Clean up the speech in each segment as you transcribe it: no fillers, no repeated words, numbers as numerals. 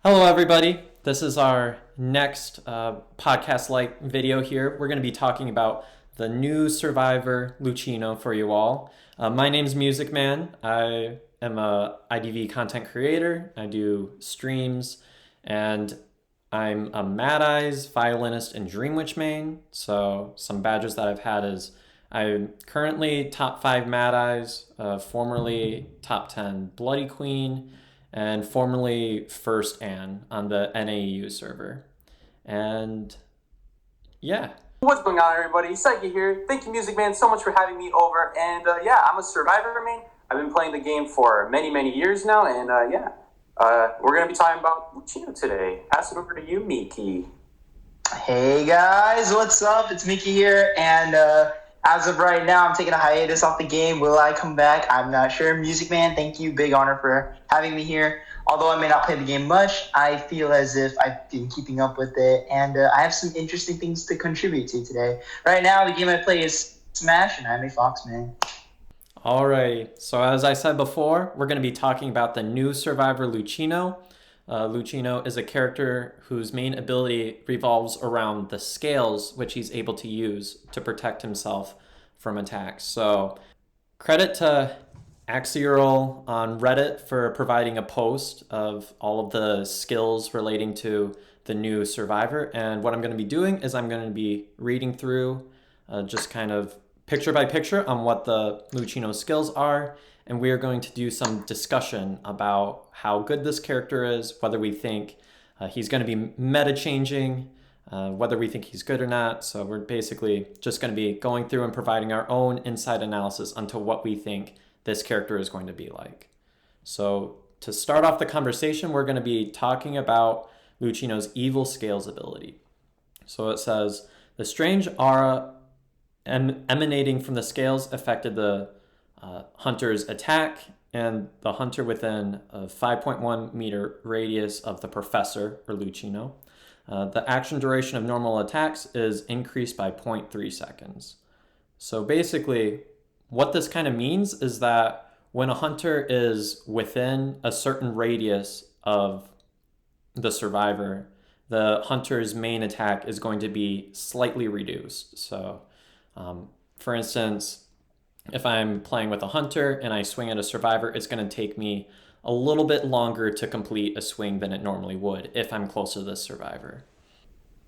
Hello, everybody. This is our next podcast-like video here. We're going to be talking about the new survivor, Luchino, for you all. My name's Music Man. I am a IDV content creator. I do streams, and I'm a Mad Eyes, violinist, and Dream Witch main. So some badges that I've had is I'm currently top 5 Mad Eyes, formerly top 10 Bloody Queen, and formerly First Anne on the NAU server. And yeah. What's going on, everybody? Sikey here. Thank you, Music Man, so much for having me over. And I'm a Survivor main. I've been playing the game for many years now. And we're going to be talking about Luchino today. Pass it over to you, Meekiii. Hey guys, what's up? It's Mickey here, and as of right now, I'm taking a hiatus off the game. Will I come back? I'm not sure. Music Man, thank you. Big honor for having me here. Although I may not play the game much, I feel as if I've been keeping up with it, and I have some interesting things to contribute to today. Right now, the game I play is Smash, and I'm a Fox man. Alright, so as I said before, we're going to be talking about the new survivor, Luchino. Luchino is a character whose main ability revolves around the scales, which he's able to use to protect himself from attacks. So credit to Axial on Reddit for providing a post of all of the skills relating to the new survivor. And what I'm going to be doing is I'm going to be reading through just kind of picture by picture on what the Luchino skills are. And we are going to do some discussion about how good this character is, whether we think he's going to be meta changing, whether we think he's good or not. So we're basically just going to be going through and providing our own inside analysis onto what we think this character is going to be like. So to start off the conversation, we're going to be talking about Luchino's evil scales ability. So it says, the strange aura emanating from the scales affected the hunter's attack, and the hunter within a 5.1 meter radius of the professor, or Luchino. The action duration of normal attacks is increased by 0.3 seconds. So basically, what this kind of means is that when a hunter is within a certain radius of the survivor, the hunter's main attack is going to be slightly reduced. So, for instance, if I'm playing with a hunter and I swing at a survivor, it's going to take me a little bit longer to complete a swing than it normally would if I'm close to this survivor.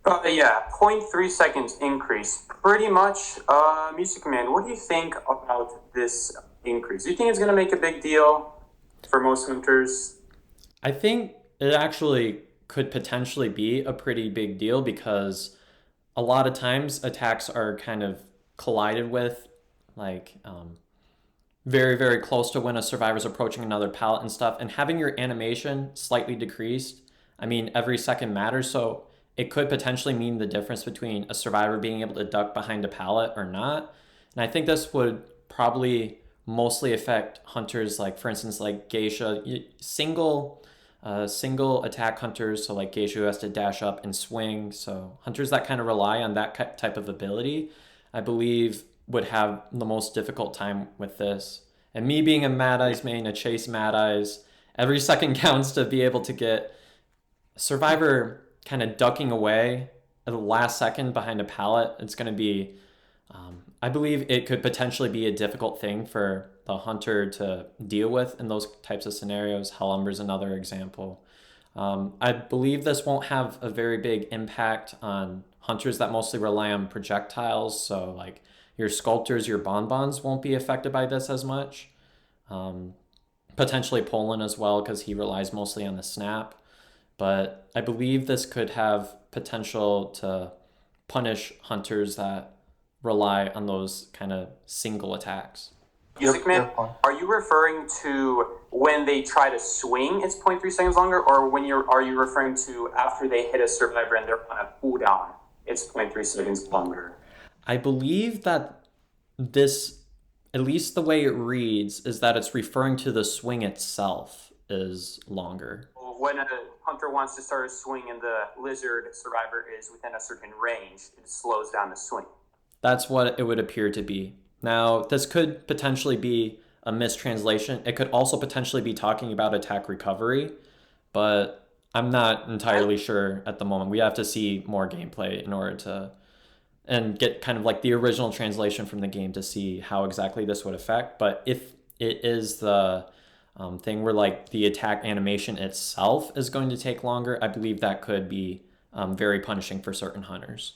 0.3 seconds increase. Pretty much, Music Man, what do you think about this increase? Do you think it's going to make a big deal for most hunters? I think it actually could potentially be a pretty big deal because a lot of times attacks are kind of collided with, like very close to when a survivor's approaching another pallet and stuff, and having your animation slightly decreased, I mean, every second matters, so it could potentially mean the difference between a survivor being able to duck behind a pallet or not. And I think this would probably mostly affect hunters, like for instance, like Geisha, single attack hunters, so like Geisha who has to dash up and swing. So hunters that kind of rely on that type of ability, I believe, would have the most difficult time with this. And me being a Mad Eyes main, a Chase Mad Eyes, every second counts to be able to get Survivor kind of ducking away at the last second behind a pallet. It's going to be, I believe it could potentially be a difficult thing for the hunter to deal with in those types of scenarios. Hellumber's another example. I believe this won't have a very big impact on hunters that mostly rely on projectiles. So like your sculptors, your bonbons won't be affected by this as much. Potentially Poland as well, because he relies mostly on the snap. But I believe this could have potential to punish hunters that rely on those kind of single attacks. Music Man, are you referring to when they try to swing, it's 0.3 seconds longer, or are you referring to after they hit a survivor and they're on a cooldown, it's 0.3 seconds longer? I believe that this, at least the way it reads, is that it's referring to the swing itself is longer. When a hunter wants to start a swing and the lizard survivor is within a certain range, it slows down the swing. That's what it would appear to be. Now, this could potentially be a mistranslation. It could also potentially be talking about attack recovery, but I'm not entirely sure at the moment. We have to see more gameplay in order to and get kind of like the original translation from the game to see how exactly this would affect. But if it is the thing where like the attack animation itself is going to take longer, I believe that could be very punishing for certain hunters.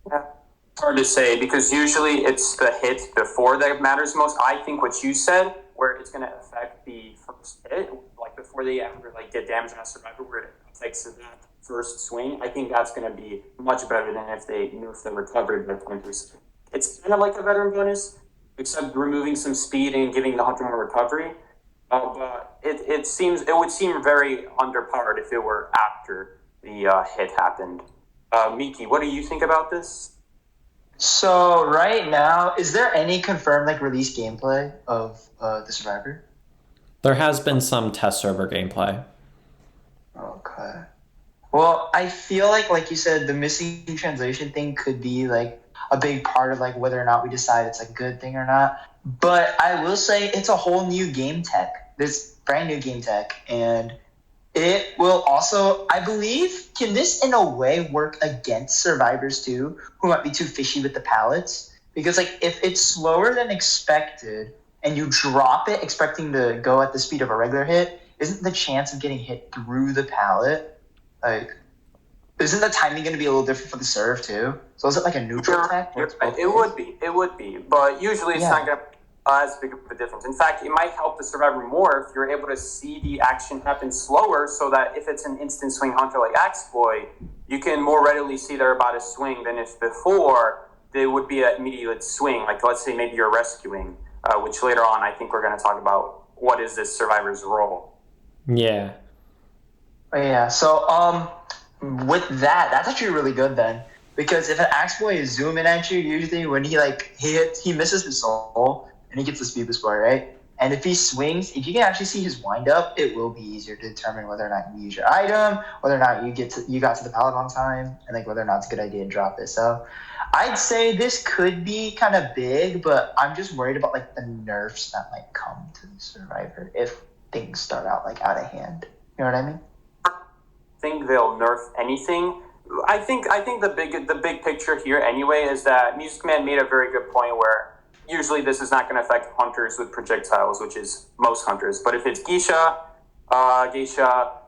Yeah. It's hard to say because usually it's the hit before that matters most. I think what you said, where it's going to affect the first hit, like before they ever like get damage on a survivor, where it affects that first swing. I think that's going to be much better than if they nerf the recovery by 20%. It's kind of like a veteran bonus, except removing some speed and giving the hunter more recovery. But it would seem very underpowered if it were after the hit happened. Meekiii, what do you think about this? So right now, is there any confirmed like release gameplay of the Survivor? There has been some test server gameplay. Okay. Well, I feel like you said, the missing translation thing could be like a big part of like whether or not we decide it's a good thing or not. But I will say it's a whole new game tech. This brand new game tech, and it will also, I believe, can this in a way work against survivors too, who might be too fishy with the pallets? Because like if it's slower than expected and you drop it expecting to go at the speed of a regular hit, isn't the chance of getting hit through the pallet like, isn't the timing going to be a little different for the serve too? So is it like a neutral attack? It would be, but usually it's not going to as big of a difference. In fact, it might help the survivor more if you're able to see the action happen slower, so that if it's an instant swing hunter like Axeboy, you can more readily see they're about to swing than if before they would be an immediate swing. Like let's say maybe you're rescuing, which later on I think we're going to talk about what is this survivor's role. Yeah. Yeah. So with that, that's actually really good then. Because if an Axeboy is zooming at you, usually when he misses his soul and he gets the speed boost bar, right? And if he swings, if you can actually see his wind up, it will be easier to determine whether or not you use your item, whether or not you got to the pallet on time, and like whether or not it's a good idea to drop it. So I'd say this could be kind of big, but I'm just worried about like the nerfs that might come to the survivor if things start out like out of hand. You know what I mean? Think they'll nerf anything. I think the big picture here anyway is that Music Man made a very good point where usually this is not going to affect hunters with projectiles, which is most hunters. But if it's Geisha,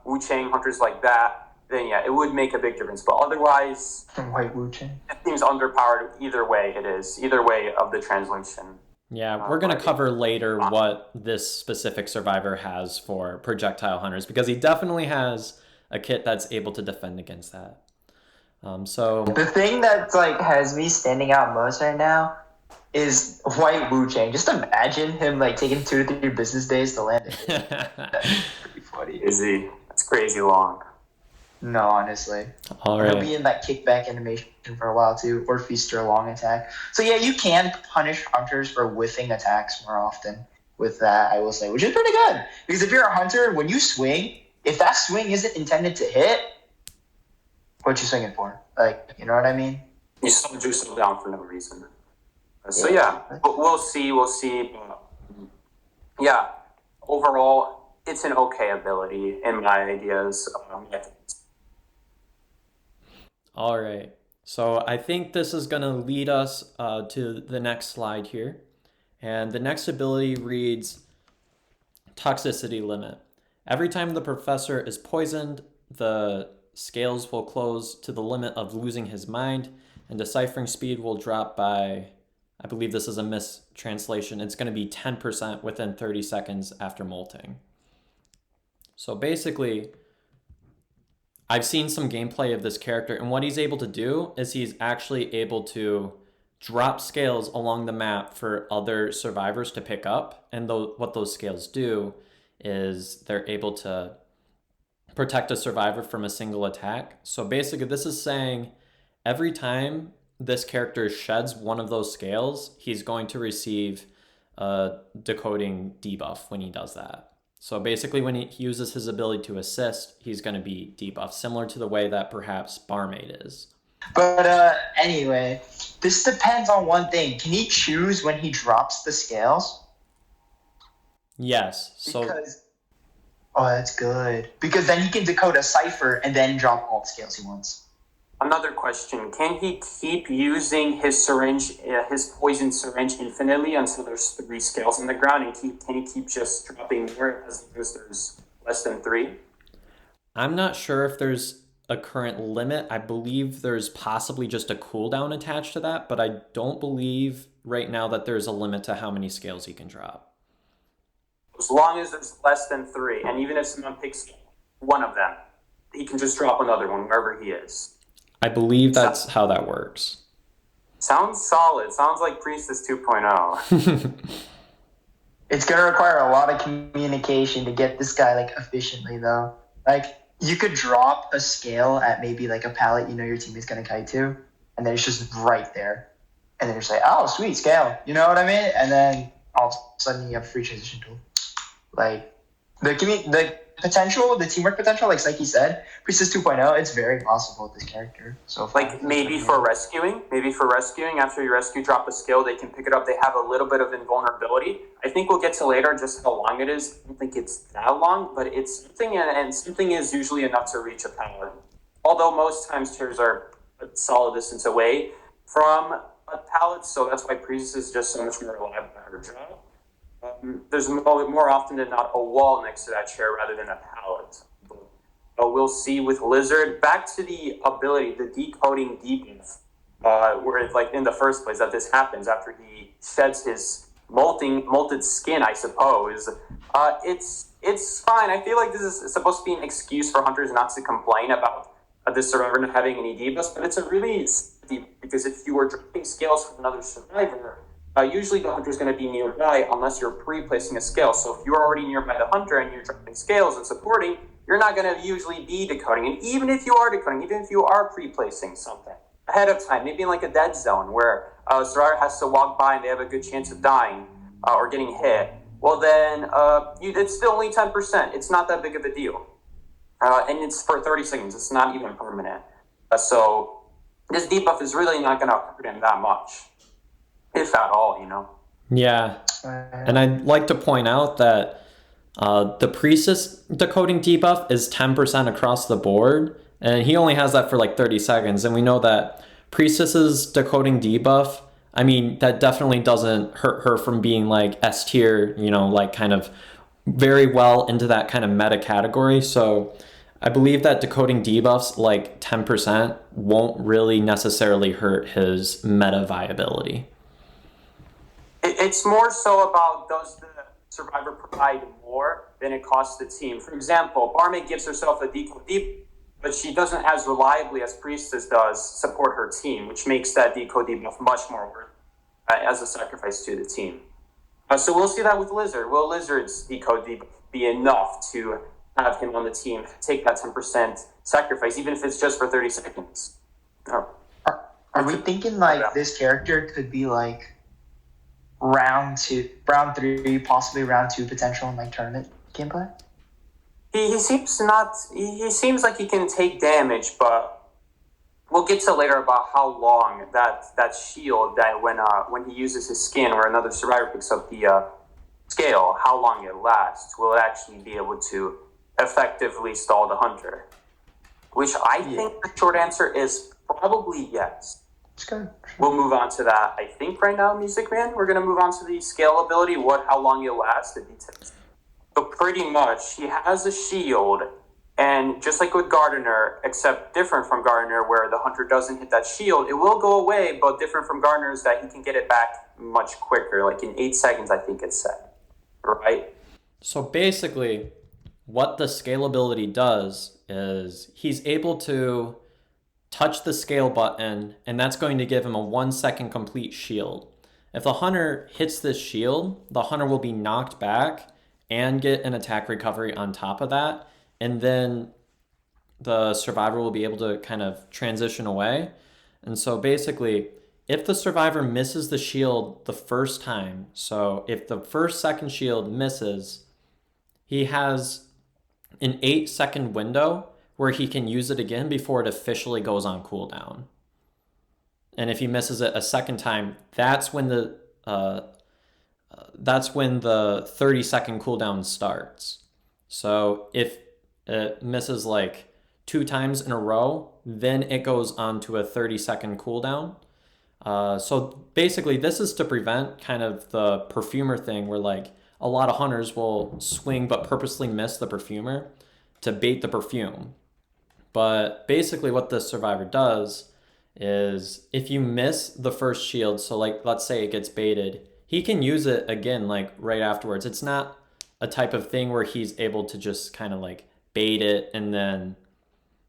Wu Chang, hunters like that, then yeah, it would make a big difference. But otherwise, White Wu Chang, it seems underpowered either way either way of the translation. Yeah, we're going to cover later what this specific survivor has for projectile hunters, because he definitely has a kit that's able to defend against that. So the thing that like has me standing out most right now is White Wu Chang. Just imagine him like taking 2 to 3 business days to land it. That's pretty funny. Is he? That's crazy long. No, honestly. All right. He'll be in that kickback animation for a while too, or feast or long attack. So yeah, you can punish hunters for whiffing attacks more often with that, I will say, which is pretty good. Because if you're a hunter, when you swing, if that swing isn't intended to hit, what you swinging for? Like, you know what I mean? You slow yourself down for no reason. So yeah, but we'll see. Yeah, overall, it's an okay ability in my ideas. All right. So I think this is going to lead us to the next slide here. And the next ability reads Toxicity Limit. Every time the professor is poisoned, the scales will close to the limit of losing his mind, and deciphering speed will drop by, I believe this is a mistranslation, it's going to be 10% within 30 seconds after molting. So basically, I've seen some gameplay of this character, and what he's able to do is he's actually able to drop scales along the map for other survivors to pick up, and what those scales do is they're able to protect a survivor from a single attack. So basically this is saying every time this character sheds one of those scales, he's going to receive a decoding debuff when he does that. So basically when he uses his ability to assist, he's going to be debuffed, similar to the way that perhaps Barmaid is. But anyway, this depends on one thing. Can he choose when he drops the scales? Yes. Because Oh, that's good. Because then he can decode a cipher and then drop all the scales he wants. Another question: can he keep using his syringe, his poison syringe, infinitely until there's 3 scales on the ground? And can he keep just dropping more as long as there's less than 3? I'm not sure if there's a current limit. I believe there's possibly just a cooldown attached to that, but I don't believe right now that there's a limit to how many scales he can drop. As long as there's less than 3, and even if someone picks one of them, he can just drop another one wherever he is. I believe that's how that works. Sounds solid. Sounds like Priestess 2.0. It's gonna require a lot of communication to get this guy like efficiently though. Like you could drop a scale at maybe like a pallet you know your teammate's gonna kite to, and then it's just right there. And then you're just like, oh sweet scale. You know what I mean? And then all of a sudden you have a free transition tool. Like the potential, the teamwork potential, like Sikey said, Priestess 2.0, it's very possible with this character. So like maybe for rescuing after you rescue, drop a skill, they can pick it up. They have a little bit of invulnerability. I think we'll get to later just how long it is. I don't think it's that long, but it's something, and something is usually enough to reach a paladin. Although most times tiers are a solid distance away from a pallet, so that's why Priestess is just so much more reliable at her job. There's more often than not a wall next to that chair rather than a pallet. We'll see with Lizard. Back to the ability, the decoding debuff, where like in the first place that this happens after he sheds his molted skin, I suppose. It's fine. I feel like this is supposed to be an excuse for hunters not to complain about this survivor not having any debuffs, but it's a really because if you are dropping scales from another survivor, usually the hunter is going to be nearby unless you're pre-placing a scale. So if you're already nearby the hunter and you're dropping scales and supporting, you're not going to usually be decoding. And even if you are decoding, even if you are pre-placing something ahead of time, maybe in like a dead zone where a survivor has to walk by and they have a good chance of dying or getting hit, well then it's still only 10%. It's not that big of a deal. And it's for 30 seconds. It's not even permanent. So this debuff is really not going to hurt him that much. If at all, you know. Yeah. And I'd like to point out that the Priestess decoding debuff is 10% across the board, and he only has that for like 30 seconds. And we know that Priestess's decoding debuff, I mean, that definitely doesn't hurt her from being like S tier, you know, like kind of very well into that kind of meta category. So I believe that decoding debuffs like 10% won't really necessarily hurt his meta viability. It's more so about does the survivor provide more than it costs the team. For example, Barmaid gives herself a decode debuff, but she doesn't as reliably as Priestess does support her team, which makes that decode debuff much more worth as a sacrifice to the team. So we'll see that with Lizard. Will Lizard's decode debuff be enough to have him on the team take that 10% sacrifice, even if it's just for 30 seconds? Are we thinking like this character could be like round 3, possibly round 2 potential in like tournament gameplay? He seems like he can take damage, but we'll get to later about how long that shield that when he uses his skin or another survivor picks up the scale, how long it lasts. Will it actually be able to effectively stall the hunter? Which I think the short answer is probably yes. Good. We'll move on to that. I think right now, Music Man, we're going to move on to the scale ability, how long it'll last, the details. So pretty much, he has a shield, and just like with Gardener, except different from Gardener, where the hunter doesn't hit that shield, it will go away, but different from Gardener is that he can get it back much quicker, like in 8 seconds, I think it's said. Right? So basically, what the scale ability does is he's able to touch the scale button, and that's going to give him a 1-second complete shield. If the hunter hits this shield, the hunter will be knocked back and get an attack recovery on top of that, and then the survivor will be able to kind of transition away. And so basically, if the survivor misses the shield the first time, so if the second shield misses, he has an 8-second window where he can use it again before it officially goes on cooldown. And if he misses it a second time, that's when the 30-second cooldown starts. So if it misses like 2 times in a row, then it goes on to a 30-second cooldown. So basically, this is to prevent kind of the perfumer thing where like a lot of hunters will swing but purposely miss the perfumer to bait the perfume. But basically, what this survivor does is if you miss the first shield, so like let's say it gets baited, he can use it again like right afterwards. It's not a type of thing where he's able to just kind of like bait it and then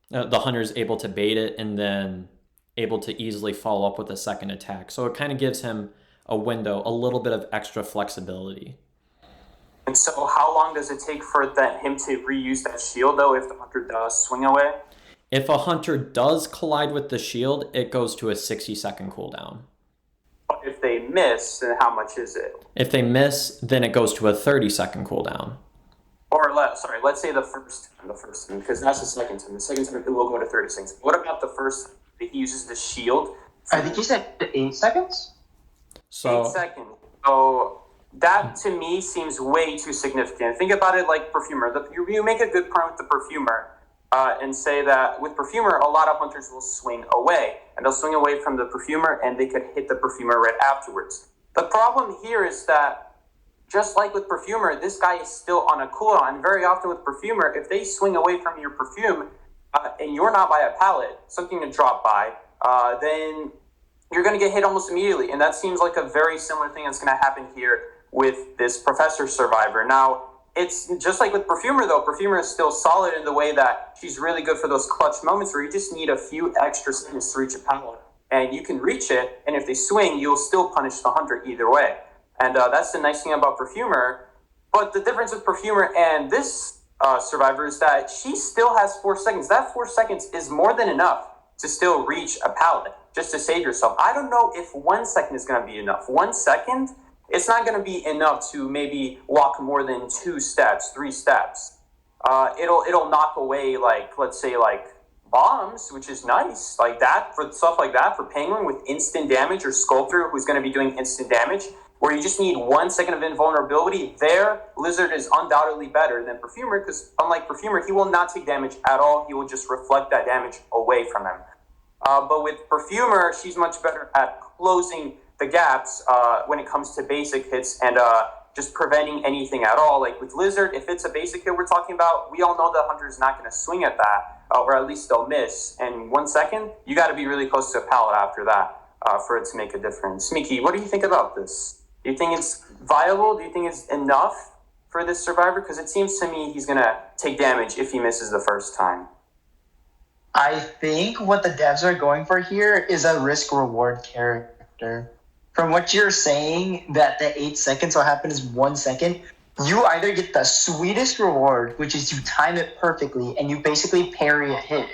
the hunter's able to bait it and then able to easily follow up with a second attack. So it kind of gives him a window, a little bit of extra flexibility. And so how long does it take for him to reuse that shield, though, if the hunter does swing away? If a hunter does collide with the shield, it goes to a 60-second cooldown. But if they miss, then how much is it? If they miss, then it goes to a 30-second cooldown. Or let's say the first time, because that's the second time. The second time, it will go to 30 seconds. What about the first time that he uses the shield? I think you said 8 seconds? So 8 seconds. So that, to me, seems way too significant. Think about it like Perfumer. You make a good point with the Perfumer and say that with Perfumer, a lot of hunters will swing away. And they'll swing away from the Perfumer, and they could hit the Perfumer right afterwards. The problem here is that just like with Perfumer, this guy is still on a cooldown. And very often with Perfumer, if they swing away from your perfume and you're not by a pallet, something to drop by, then you're going to get hit almost immediately. And that seems like a very similar thing that's going to happen here with this Professor Survivor. Now, it's just like with Perfumer, though. Perfumer is still solid in the way that she's really good for those clutch moments where you just need a few extra seconds to reach a pallet. And you can reach it, and if they swing, you'll still punish the hunter either way. And that's the nice thing about Perfumer. But the difference with Perfumer and this Survivor is that she still has 4 seconds. That 4 seconds is more than enough to still reach a pallet, just to save yourself. I don't know if 1 second is going to be enough. 1 second, it's not going to be enough to maybe walk more than 2 steps, 3 steps. It'll knock away, like, let's say, like, bombs, which is nice. Like that, for stuff like that, for Penguin with instant damage, or Sculptor, who's going to be doing instant damage, where you just need 1 second of invulnerability, there, Lizard is undoubtedly better than Perfumer, because unlike Perfumer, he will not take damage at all. He will just reflect that damage away from him. But with Perfumer, she's much better at closing the gaps when it comes to basic hits and just preventing anything at all. Like with Lizard, if it's a basic hit we're talking about, we all know the hunter's not going to swing at that, or at least they'll miss. And 1 second, you got to be really close to a pallet after that for it to make a difference. Meekiii, what do you think about this? Do you think it's viable? Do you think it's enough for this Survivor? Because it seems to me he's going to take damage if he misses the first time. I think what the devs are going for here is a risk-reward character. From what you're saying, that the 8 seconds will happen is 1 second, you either get the sweetest reward, which is you time it perfectly, and you basically parry a hit,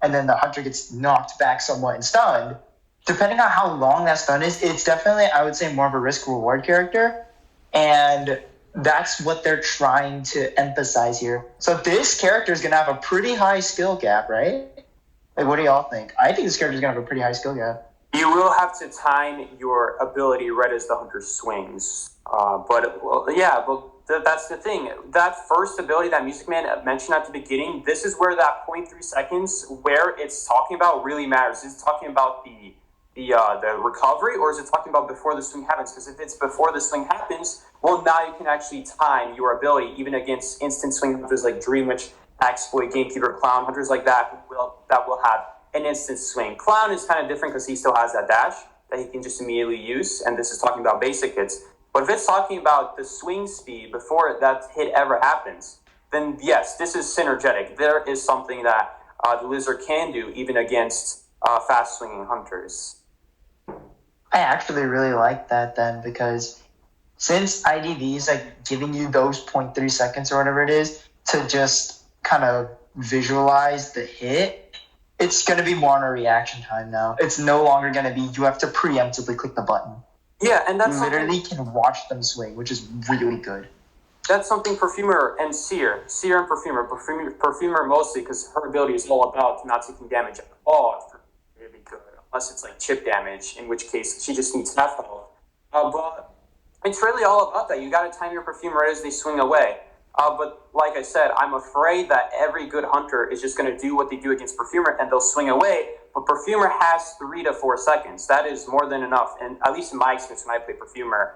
and then the hunter gets knocked back somewhat and stunned. Depending on how long that stun is, it's definitely, I would say, more of a risk-reward character, and that's what they're trying to emphasize here. So this character is going to have a pretty high skill gap, right? Like, what do y'all think? I think this character is going to have a pretty high skill gap. You will have to time your ability right as the hunter swings. That's the thing. That first ability that Music Man mentioned at the beginning, this is where that 0.3 seconds where it's talking about really matters. Is it talking about the recovery, or is it talking about before the swing happens? Because if it's before the swing happens, well, now you can actually time your ability even against instant swing hunters like Dream Witch, Exploit, Gamekeeper, Clown, hunters like that will have an instant swing. Clown is kind of different because he still has that dash that he can just immediately use, and this is talking about basic hits. But if it's talking about the swing speed before that hit ever happens, then yes, this is synergetic. There is something that the Lizard can do even against fast swinging hunters. I actually really like that then, because since IDV is like giving you those 0.3 seconds or whatever it is to just kind of visualize the hit, it's going to be more on a reaction time now. It's no longer going to be you have to preemptively click the button. Yeah, and that's you literally can watch them swing, which is really good. That's something Perfumer and Seer and Perfumer mostly, because her ability is all about not taking damage at all. It's really good, unless it's like chip damage, in which case she just needs half health. But it's really all about that. You got to time your Perfumer right as they swing away. But like I said, I'm afraid that every good hunter is just going to do what they do against Perfumer, and they'll swing away. But Perfumer has 3 to 4 seconds. That is more than enough, and at least in my experience when I play Perfumer,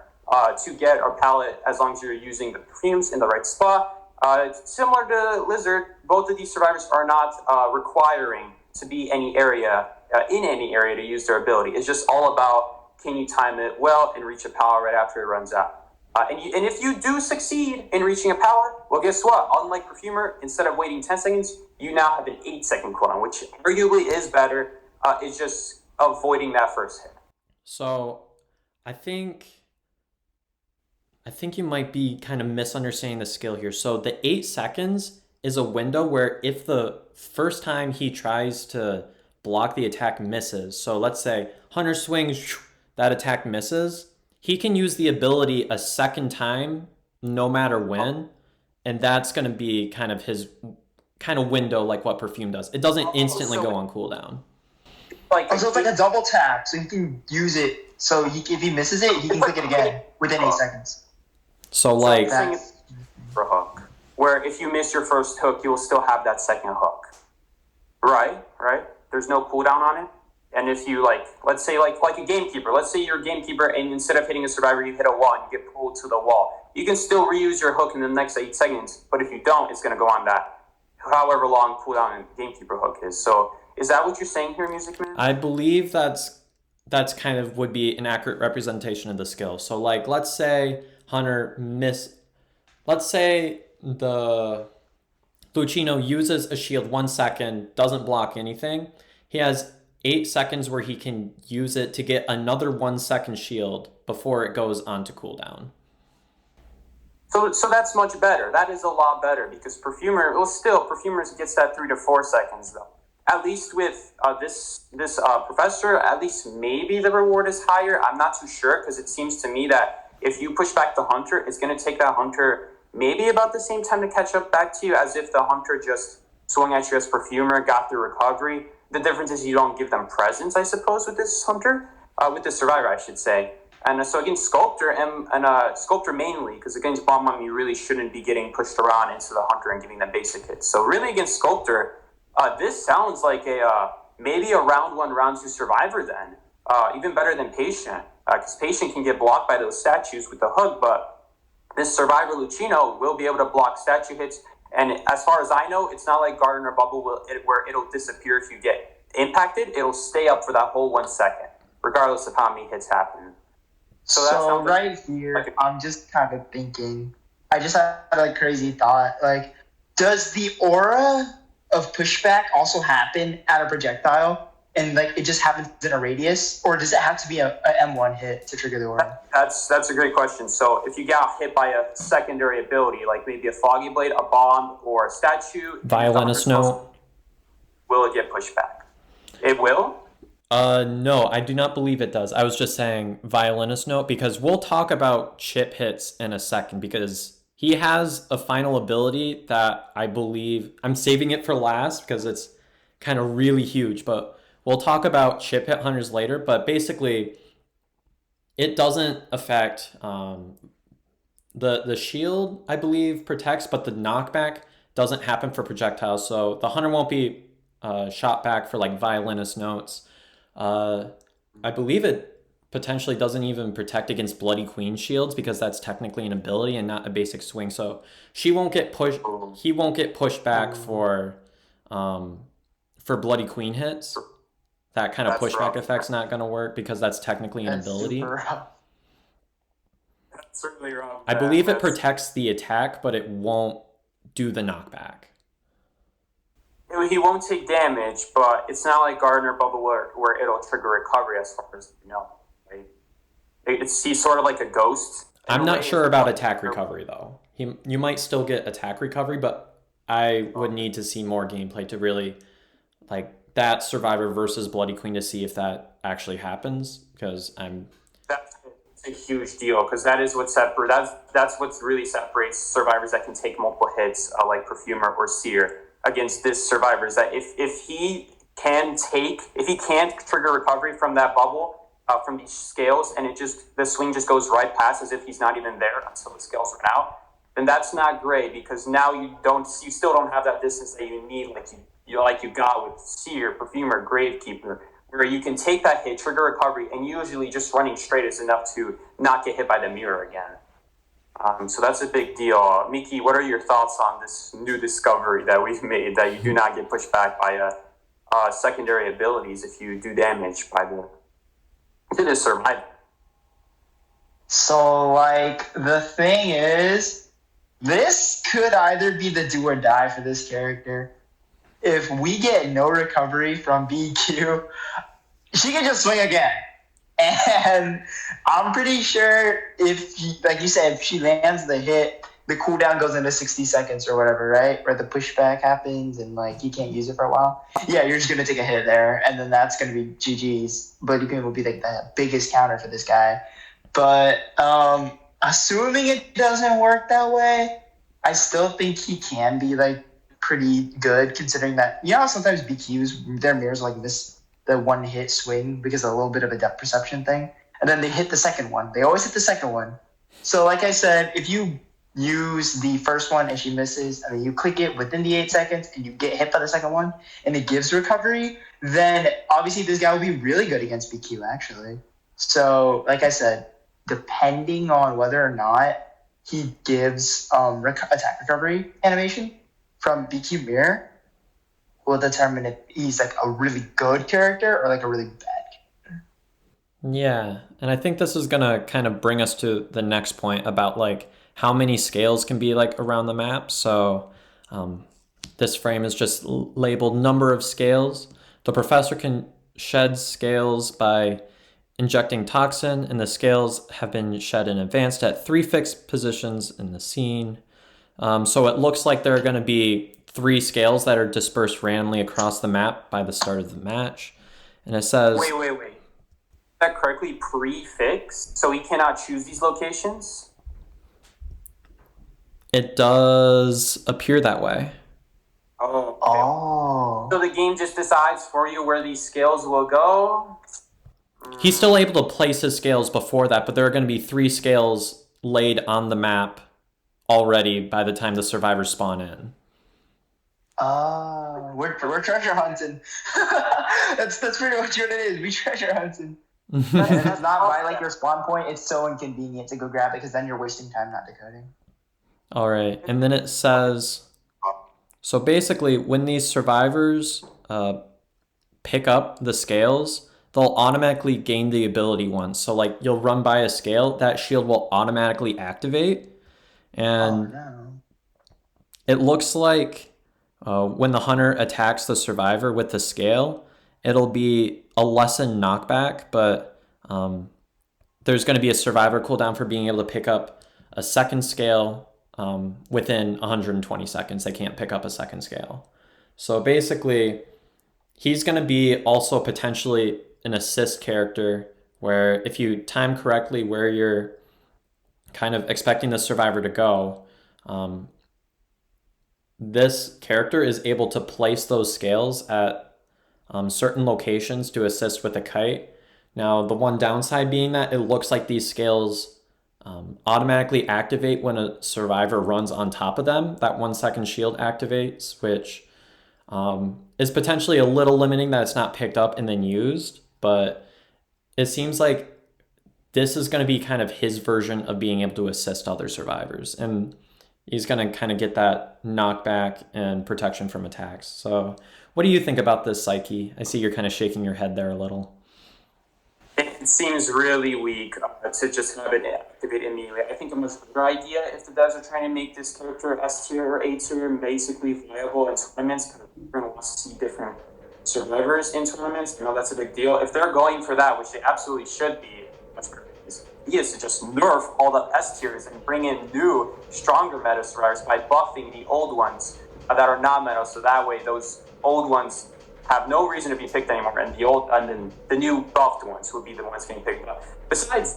to get a pallet as long as you're using the perfumes in the right spot. Similar to Lizard, both of these survivors are not requiring to be in any area to use their ability. It's just all about, can you time it well and reach a pallet right after it runs out. And if you do succeed in reaching a pallet, well, guess what? Unlike Perfumer, instead of waiting 10 seconds, you now have an 8-second cooldown, which arguably is better. It's just avoiding that first hit. So I think you might be kind of misunderstanding the skill here. So the 8 seconds is a window where if the first time he tries to block the attack misses, so let's say Hunter swings, that attack misses, he can use the ability a second time no matter when, and that's going to be kind of his kind of window like what Perfume does. It doesn't instantly go on cooldown. So it's like a double tap, so you can use it. So if he misses it, he can click it again within 8 seconds. So like for a hook, where if you miss your first hook, you will still have that second hook. Right. There's no cooldown on it. And if you let's say like a gamekeeper, let's say you're a gamekeeper and instead of hitting a survivor, you hit a wall and you get pulled to the wall. You can still reuse your hook in the next 8 seconds, but if you don't, it's going to go on that however long cooldown a gamekeeper hook is. So is that what you're saying here, Music Man? I believe that's kind of would be an accurate representation of the skill. So like let's say let's say the Luchino uses a shield 1 second, doesn't block anything. He has 8 seconds where he can use it to get another 1 second shield before it goes on to cooldown. So that's much better. That is a lot better because Perfumer gets that 3 to 4 seconds though. At least with this Professor, at least maybe the reward is higher. I'm not too sure because it seems to me that if you push back the Hunter, it's going to take that Hunter maybe about the same time to catch up back to you as if the Hunter just swung at you as Perfumer, got the recovery. The difference is you don't give them presence, I suppose, with this Hunter, with this Survivor, I should say. And so against Sculptor, and Sculptor mainly, because against Bomb Mom, you really shouldn't be getting pushed around into the Hunter and giving them basic hits. So really against Sculptor, this sounds like maybe a round 1, round 2 Survivor then, even better than Patient, because Patient can get blocked by those statues with the hook, but this Survivor Luchino will be able to block statue hits. And as far as I know, it's not like Garden or Bubble where it'll disappear if you get impacted. It'll stay up for that whole 1 second, regardless of how many hits happen. So right here, I'm just kind of thinking, I just had a crazy thought. Like, does the aura of pushback also happen at a projectile? And it just happens in a radius? Or does it have to be a M1 hit to trigger the aura? That's a great question. So if you get hit by a secondary ability, like maybe a Foggy Blade, a bomb, or a statue... Violinist Note. Will it get pushed back? It will? No, I do not believe it does. I was just saying Violinist Note because we'll talk about chip hits in a second because he has a final ability that I believe... I'm saving it for last because it's kind of really huge, but... We'll talk about chip hit hunters later, but basically, it doesn't affect the shield, I believe, protects, but the knockback doesn't happen for projectiles. So the hunter won't be shot back for violinist notes. I believe it potentially doesn't even protect against Bloody Queen shields because that's technically an ability and not a basic swing. So he won't get pushed back for Bloody Queen hits. That kind of pushback effect's not going to work because that's technically an ability. That's certainly wrong. I believe it protects the attack, but it won't do the knockback. He won't take damage, but it's not like Garden or Bubble where it'll trigger recovery as far as you know. Right? He's sort of like a ghost. I'm not sure about attack recovery, though. You might still get attack recovery, but I would need to see more gameplay to really that Survivor versus Bloody Queen to see if that actually happens because that's a huge deal because that is what that's what really separates survivors that can take multiple hits like Perfumer or Seer against this survivor is that if he can't trigger recovery from that bubble from these scales and the swing just goes right past as if he's not even there until the scales run out, then that's not great because now you still don't have that distance that you need like you got with Seer, Perfumer, Gravekeeper, where you can take that hit, trigger recovery, and usually just running straight is enough to not get hit by the mirror again. So that's a big deal. Meekiii, what are your thoughts on this new discovery that we've made that you do not get pushed back by secondary abilities if you do damage to the survivor? So, like, the thing is, this could either be the do or die for this character. If we get no recovery from BQ, she can just swing again. And I'm pretty sure like you said, if she lands the hit, the cooldown goes into 60 seconds or whatever, right? Where the pushback happens and, like, you can't use it for a while. Yeah, you're just going to take a hit there, and then that's going to be GG's. But will be, like, the biggest counter for this guy. But assuming it doesn't work that way, I still think he can be, like, pretty good, considering that, sometimes BQs, their mirrors like this, the one hit swing because of a little bit of a depth perception thing, and then they hit the second one. They always hit the second one. So, like I said, if you use the first one and she misses, and then you click it within the 8 seconds and you get hit by the second one and it gives recovery, then obviously this guy will be really good against BQ, actually. So, like I said, depending on whether or not he gives attack recovery animation from BQ Mirror, will determine if he's, like, a really good character or, like, a really bad character. Yeah, and I think this is gonna kind of bring us to the next point about, like, how many scales can be, like, around the map. So this frame is just labeled number of scales. The professor can shed scales by injecting toxin, and the scales have been shed in advance at 3 fixed positions in the scene. So it looks like there are going to be 3 scales that are dispersed randomly across the map by the start of the match. And it says... Wait. Is that correctly prefixed? So we cannot choose these locations? It does appear that way. Oh. Okay. Oh. So the game just decides for you where these scales will go? He's still able to place his scales before that, but there are going to be 3 scales laid on the map already by the time the survivors spawn in. We're treasure hunting. that's pretty much what it is. We treasure hunting. And that's not by, like, your spawn point. It's so inconvenient to go grab it because then you're wasting time not decoding. All right, and then it says, so basically when these survivors pick up the scales, they'll automatically gain the ability once. So, like, you'll run by a scale, that shield will automatically activate. And it looks like when the hunter attacks the survivor with the scale, it'll be a lessened knockback, but there's going to be a survivor cooldown for being able to pick up a second scale within 120 seconds. They can't pick up a second scale. So basically, he's going to be also potentially an assist character where if you time correctly where you're kind of expecting the survivor to go, this character is able to place those scales at certain locations to assist with the kite. Now, the one downside being that it looks like these scales automatically activate when a survivor runs on top of them. That 1 second shield activates, which is potentially a little limiting that it's not picked up and then used, but it seems like this is going to be kind of his version of being able to assist other survivors, and he's going to kind of get that knockback and protection from attacks. So what do you think about this, Sikey? I see you're kind of shaking your head there a little. It seems really weak to just have it activate immediately. I think a much better idea if the devs are trying to make this character S tier or A tier basically viable in tournaments, because we're going to want to see different survivors in tournaments. That's a big deal. If they're going for that, which they absolutely should be, much better idea is to just nerf all the S tiers and bring in new, stronger meta survivors by buffing the old ones that are not meta, so that way those old ones have no reason to be picked anymore, and then the new buffed ones would be the ones getting picked up. Aside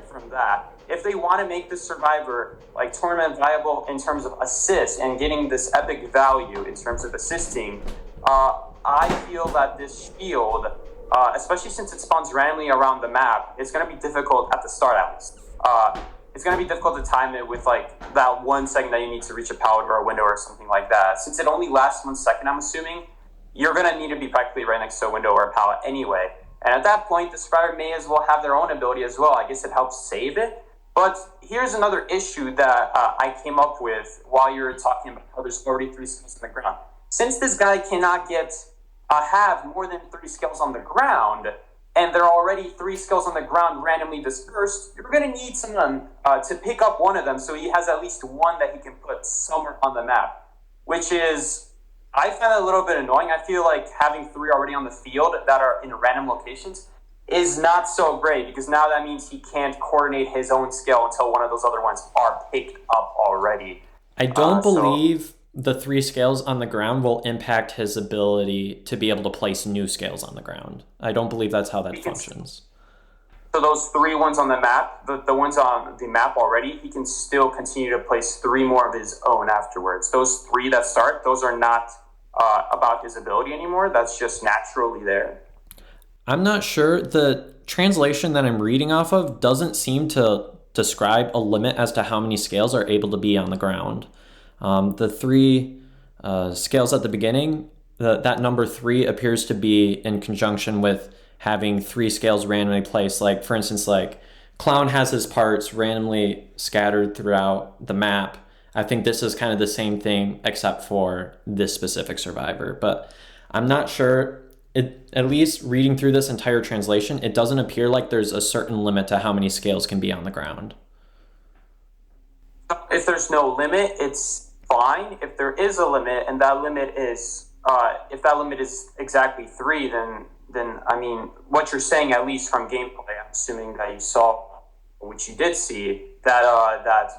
from that, if they want to make this survivor like tournament viable in terms of assists and getting this epic value in terms of assisting, I feel that this shield, especially since it spawns randomly around the map, it's going to be difficult at the start at least. it's going to be difficult to time it with like that 1 second that you need to reach a pallet or a window or something like that. Since it only lasts 1 second, I'm assuming you're going to need to be practically right next to a window or a pallet anyway. And at that point, the survivor may as well have their own ability as well. I guess it helps save it. But here's another issue that I came up with while you were talking about how there's already 3 skills on the ground. Since this guy cannot have more than 3 skills on the ground, and there are already 3 skills on the ground randomly dispersed, you're going to need someone to pick up one of them so he has at least one that he can put somewhere on the map, which is, I find it a little bit annoying. I feel like having 3 already on the field that are in random locations is not so great, because now that means he can't coordinate his own skill until one of those other ones are picked up already. I don't believe the 3 scales on the ground will impact his ability to be able to place new scales on the ground. I don't believe that's how that functions. So those 3 ones on the map, the ones on the map already, he can still continue to place 3 more of his own afterwards. Those 3 that start, those are not about his ability anymore. That's just naturally there. I'm not sure. The translation that I'm reading off of doesn't seem to describe a limit as to how many scales are able to be on the ground. The 3 scales at the beginning, that number 3 appears to be in conjunction with having 3 scales randomly placed. Like, for instance, like Clown has his parts randomly scattered throughout the map. I think this is kind of the same thing except for this specific survivor. But I'm not sure. At least reading through this entire translation, it doesn't appear like there's a certain limit to how many scales can be on the ground. If there's no limit, it's fine. If there is a limit, and that limit is, if that limit is exactly 3, then I mean, what you're saying, at least from gameplay, I'm assuming that you saw, which you did see, that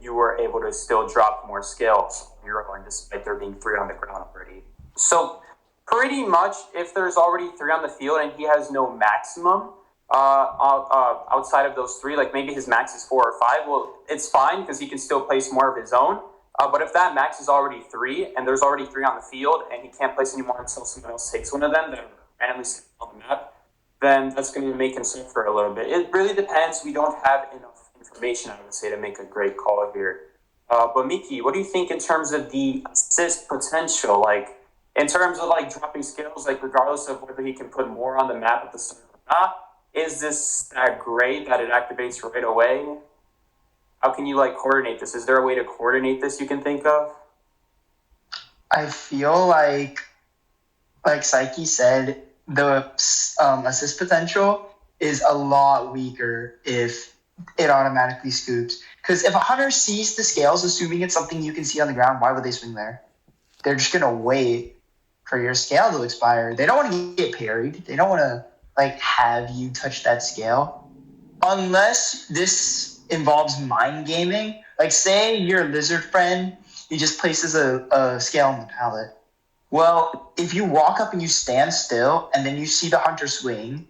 you were able to still drop more scales on your own, despite there being 3 on the ground already. So pretty much, if there's already 3 on the field and he has no maximum outside of those 3, like maybe his max is 4 or 5, well, it's fine because he can still place more of his own. But if that max is already 3 and there's already 3 on the field and he can't place any more until someone else takes one of them that are randomly on the map, then that's going to make him suffer a little bit. It really depends. We don't have enough information, I would say, to make a great call here. But Meekiii, what do you think in terms of the assist potential? Like, in terms of like dropping skills, like regardless of whether he can put more on the map at the start or not, is this that great that it activates right away? How can you like coordinate this? Is there a way to coordinate this you can think of? I feel like Sikey said, the assist potential is a lot weaker if it automatically scoops. Because if a hunter sees the scales, assuming it's something you can see on the ground, why would they swing there? They're just going to wait for your scale to expire. They don't want to get parried. They don't want to like have you touch that scale. Unless this involves mind gaming. Like say your lizard friend, he just places a scale on the pallet. Well, if you walk up and you stand still and then you see the hunter swing,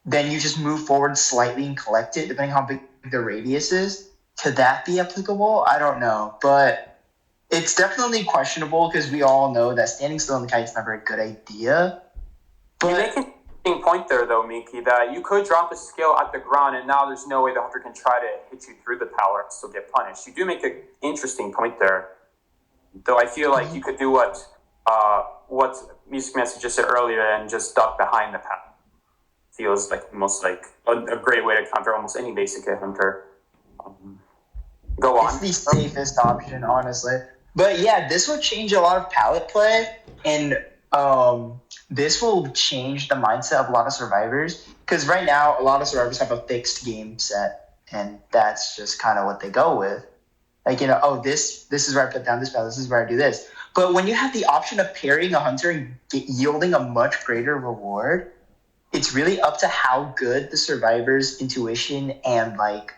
then you just move forward slightly and collect it, depending how big the radius is. Could that be applicable? I don't know. But it's definitely questionable because we all know that standing still in the kite is never a good idea. But you make an interesting point there, though, Meekiii, that you could drop a skill at the ground and now there's no way the hunter can try to hit you through the pallet and still get punished. You do make an interesting point there. Though I feel like you could do what Music Man suggested earlier and just duck behind the pallet. Feels like almost like a great way to counter almost any basic hit hunter. Go on. It's the safest option, honestly. But yeah, this will change a lot of pallet play, and this will change the mindset of a lot of survivors. Because right now, a lot of survivors have a fixed game set, and that's just kind of what they go with. Like, you know, oh, this is where I put down this pallet, this is where I do this. But when you have the option of parrying a hunter and yielding a much greater reward, it's really up to how good the survivor's intuition and like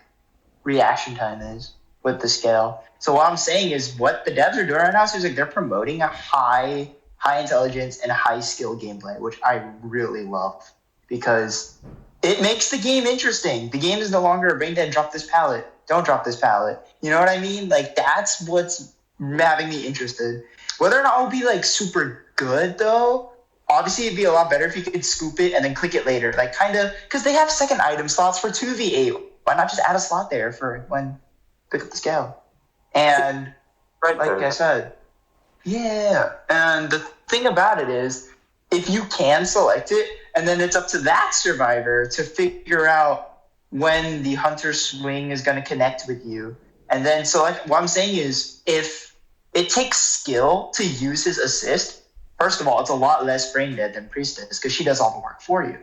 reaction time is with the scale. So what I'm saying is what the devs are doing right now is like they're promoting a high intelligence and high skill gameplay, which I really love because it makes the game interesting. The game is no longer a brain dead, drop this pallet, don't drop this pallet. You know what I mean? Like that's what's having me interested. Whether or not it will be like super good though, obviously it'd be a lot better if you could scoop it and then click it later. Like kind of, because they have second item slots for 2v8 why not just add a slot there for when pick up the scale? And Right like there. I said, yeah. And the thing about it is, if you can select it, and then it's up to that survivor to figure out when the hunter swing is going to connect with you. And then select. What I'm saying is, if it takes skill to use his assist, first of all, it's a lot less brain dead than Priestess because she does all the work for you.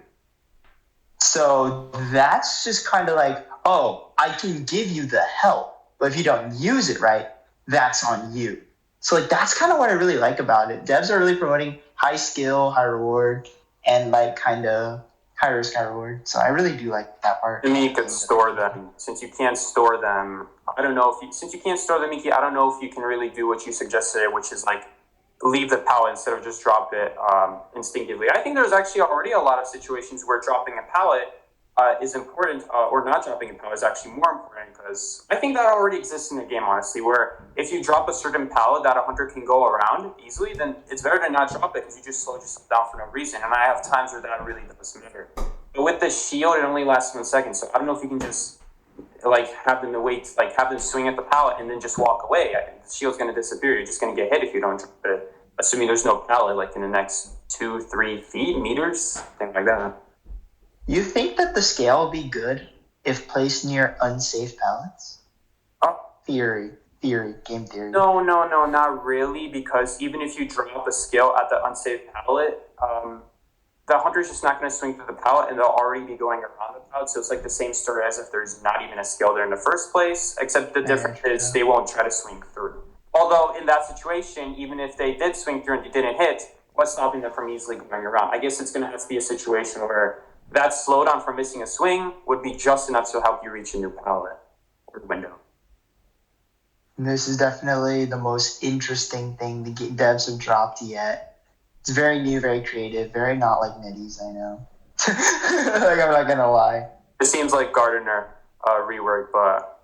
So that's just kind of like, oh, I can give you the help, but if you don't use it right, that's on you. So like that's kind of what I really like about it. Devs are really promoting high skill, high reward, and like kind of high risk, high reward. So I really do like that part. To me, you could store them. Since you can't store them, I don't know if you, since you can't store them, Meekiii, I don't know if you can really do what you suggested, which is like leave the pallet instead of just drop it instinctively. I think there's actually already a lot of situations where dropping a pallet is important, or not dropping a pallet is actually more important, because I think that already exists in the game, honestly, where if you drop a certain pallet that a hunter can go around easily, then it's better to not drop it because you just slow yourself down for no reason. And I have times where that really does matter. But with the shield, it only lasts 1 second, so I don't know if you can just like have them wait, like have them swing at the pallet and then just walk away. The shield's going to disappear. You're just going to get hit if you don't drop it, assuming there's no pallet like in the next 2-3 feet, meters, thing like that. You think that the scale will be good if placed near unsafe pallets? Theory, game theory. No, not really, because even if you drop a scale at the unsafe pallet, the hunter's just not going to swing through the pallet, and they'll already be going around the pallet. So it's like the same story as if there's not even a scale there in the first place, except the difference is they won't try to swing through. Although in that situation, even if they did swing through and you didn't hit, what's stopping them from easily going around? I guess it's going to have to be a situation where that slowdown from missing a swing would be just enough to help you reach a new pallet or window. This is definitely the most interesting thing the devs have dropped yet. It's very new, very creative, very not like Nitty's, I know. Like, I'm not gonna lie. It seems like Gardener rework, but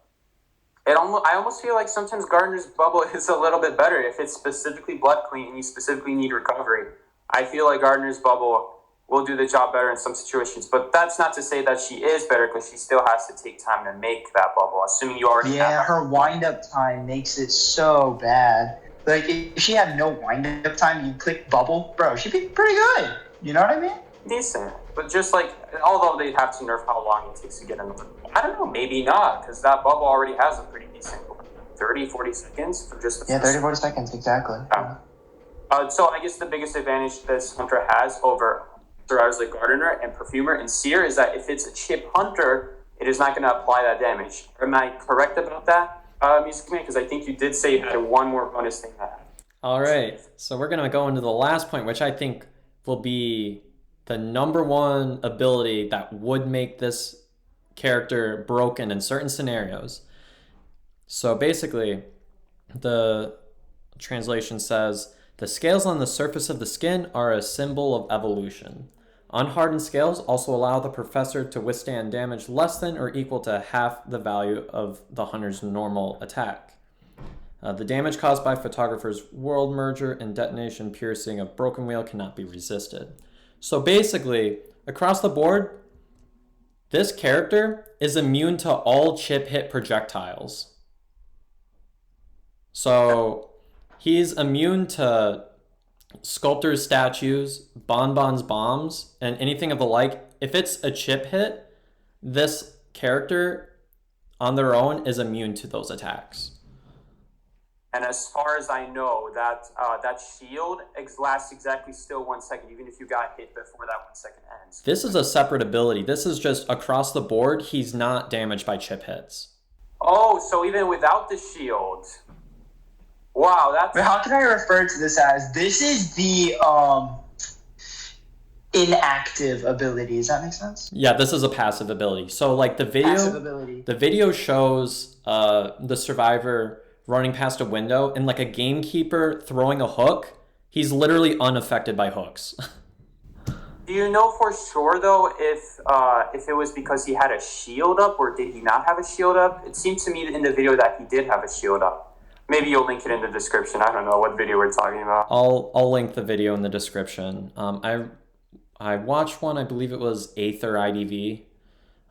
I almost feel like sometimes Gardener's bubble is a little bit better if it's specifically blood clean and you specifically need recovery. I feel like Gardener's bubble will do the job better in some situations, but that's not to say that she is better, because she still has to take time to make that bubble, assuming you already have her wind-up time makes it so bad. Like, if she had no wind-up time, you click bubble, bro, she'd be pretty good. You know what I mean? Decent. But just like, although they'd have to nerf how long it takes to get another, I don't know, maybe not, because that bubble already has a pretty decent 30-40 seconds for just the 30-40 seconds, exactly. So I guess the biggest advantage this hunter has over survivors like Gardener and Perfumer and Seer is that if it's a chip hunter, it is not going to apply that damage. Am I correct about that, Music Man? Because I think you did say you had one more bonus thing that. All right, so we're going to go into the last point, which I think will be the number one ability that would make this character broken in certain scenarios. So basically, the translation says, the scales on the surface of the skin are a symbol of evolution. Unhardened scales also allow the professor to withstand damage less than or equal to half the value of the hunter's normal attack. The damage caused by photographer's world merger and detonation piercing of broken wheel cannot be resisted. So basically, across the board, this character is immune to all chip hit projectiles. So he's immune to sculptors' statues, bonbons, bombs, and anything of the like. If it's a chip hit, this character on their own is immune to those attacks. And as far as I know, that shield lasts exactly still 1 second, even if you got hit before that 1 second ends. This is a separate ability. This is just across the board. He's not damaged by chip hits. Oh, so even without the shield. Wow, that's... But how can I refer to this as? This is the inactive ability. Does that make sense? Yeah, this is a passive ability. So like the video shows the survivor running past a window and like a gamekeeper throwing a hook. He's literally unaffected by hooks. Do you know for sure though if it was because he had a shield up, or did he not have a shield up? It seemed to me in the video that he did have a shield up. Maybe you'll link it in the description. I don't know what video we're talking about. I'll link the video in the description. I watched one, I believe it was Aether IDV.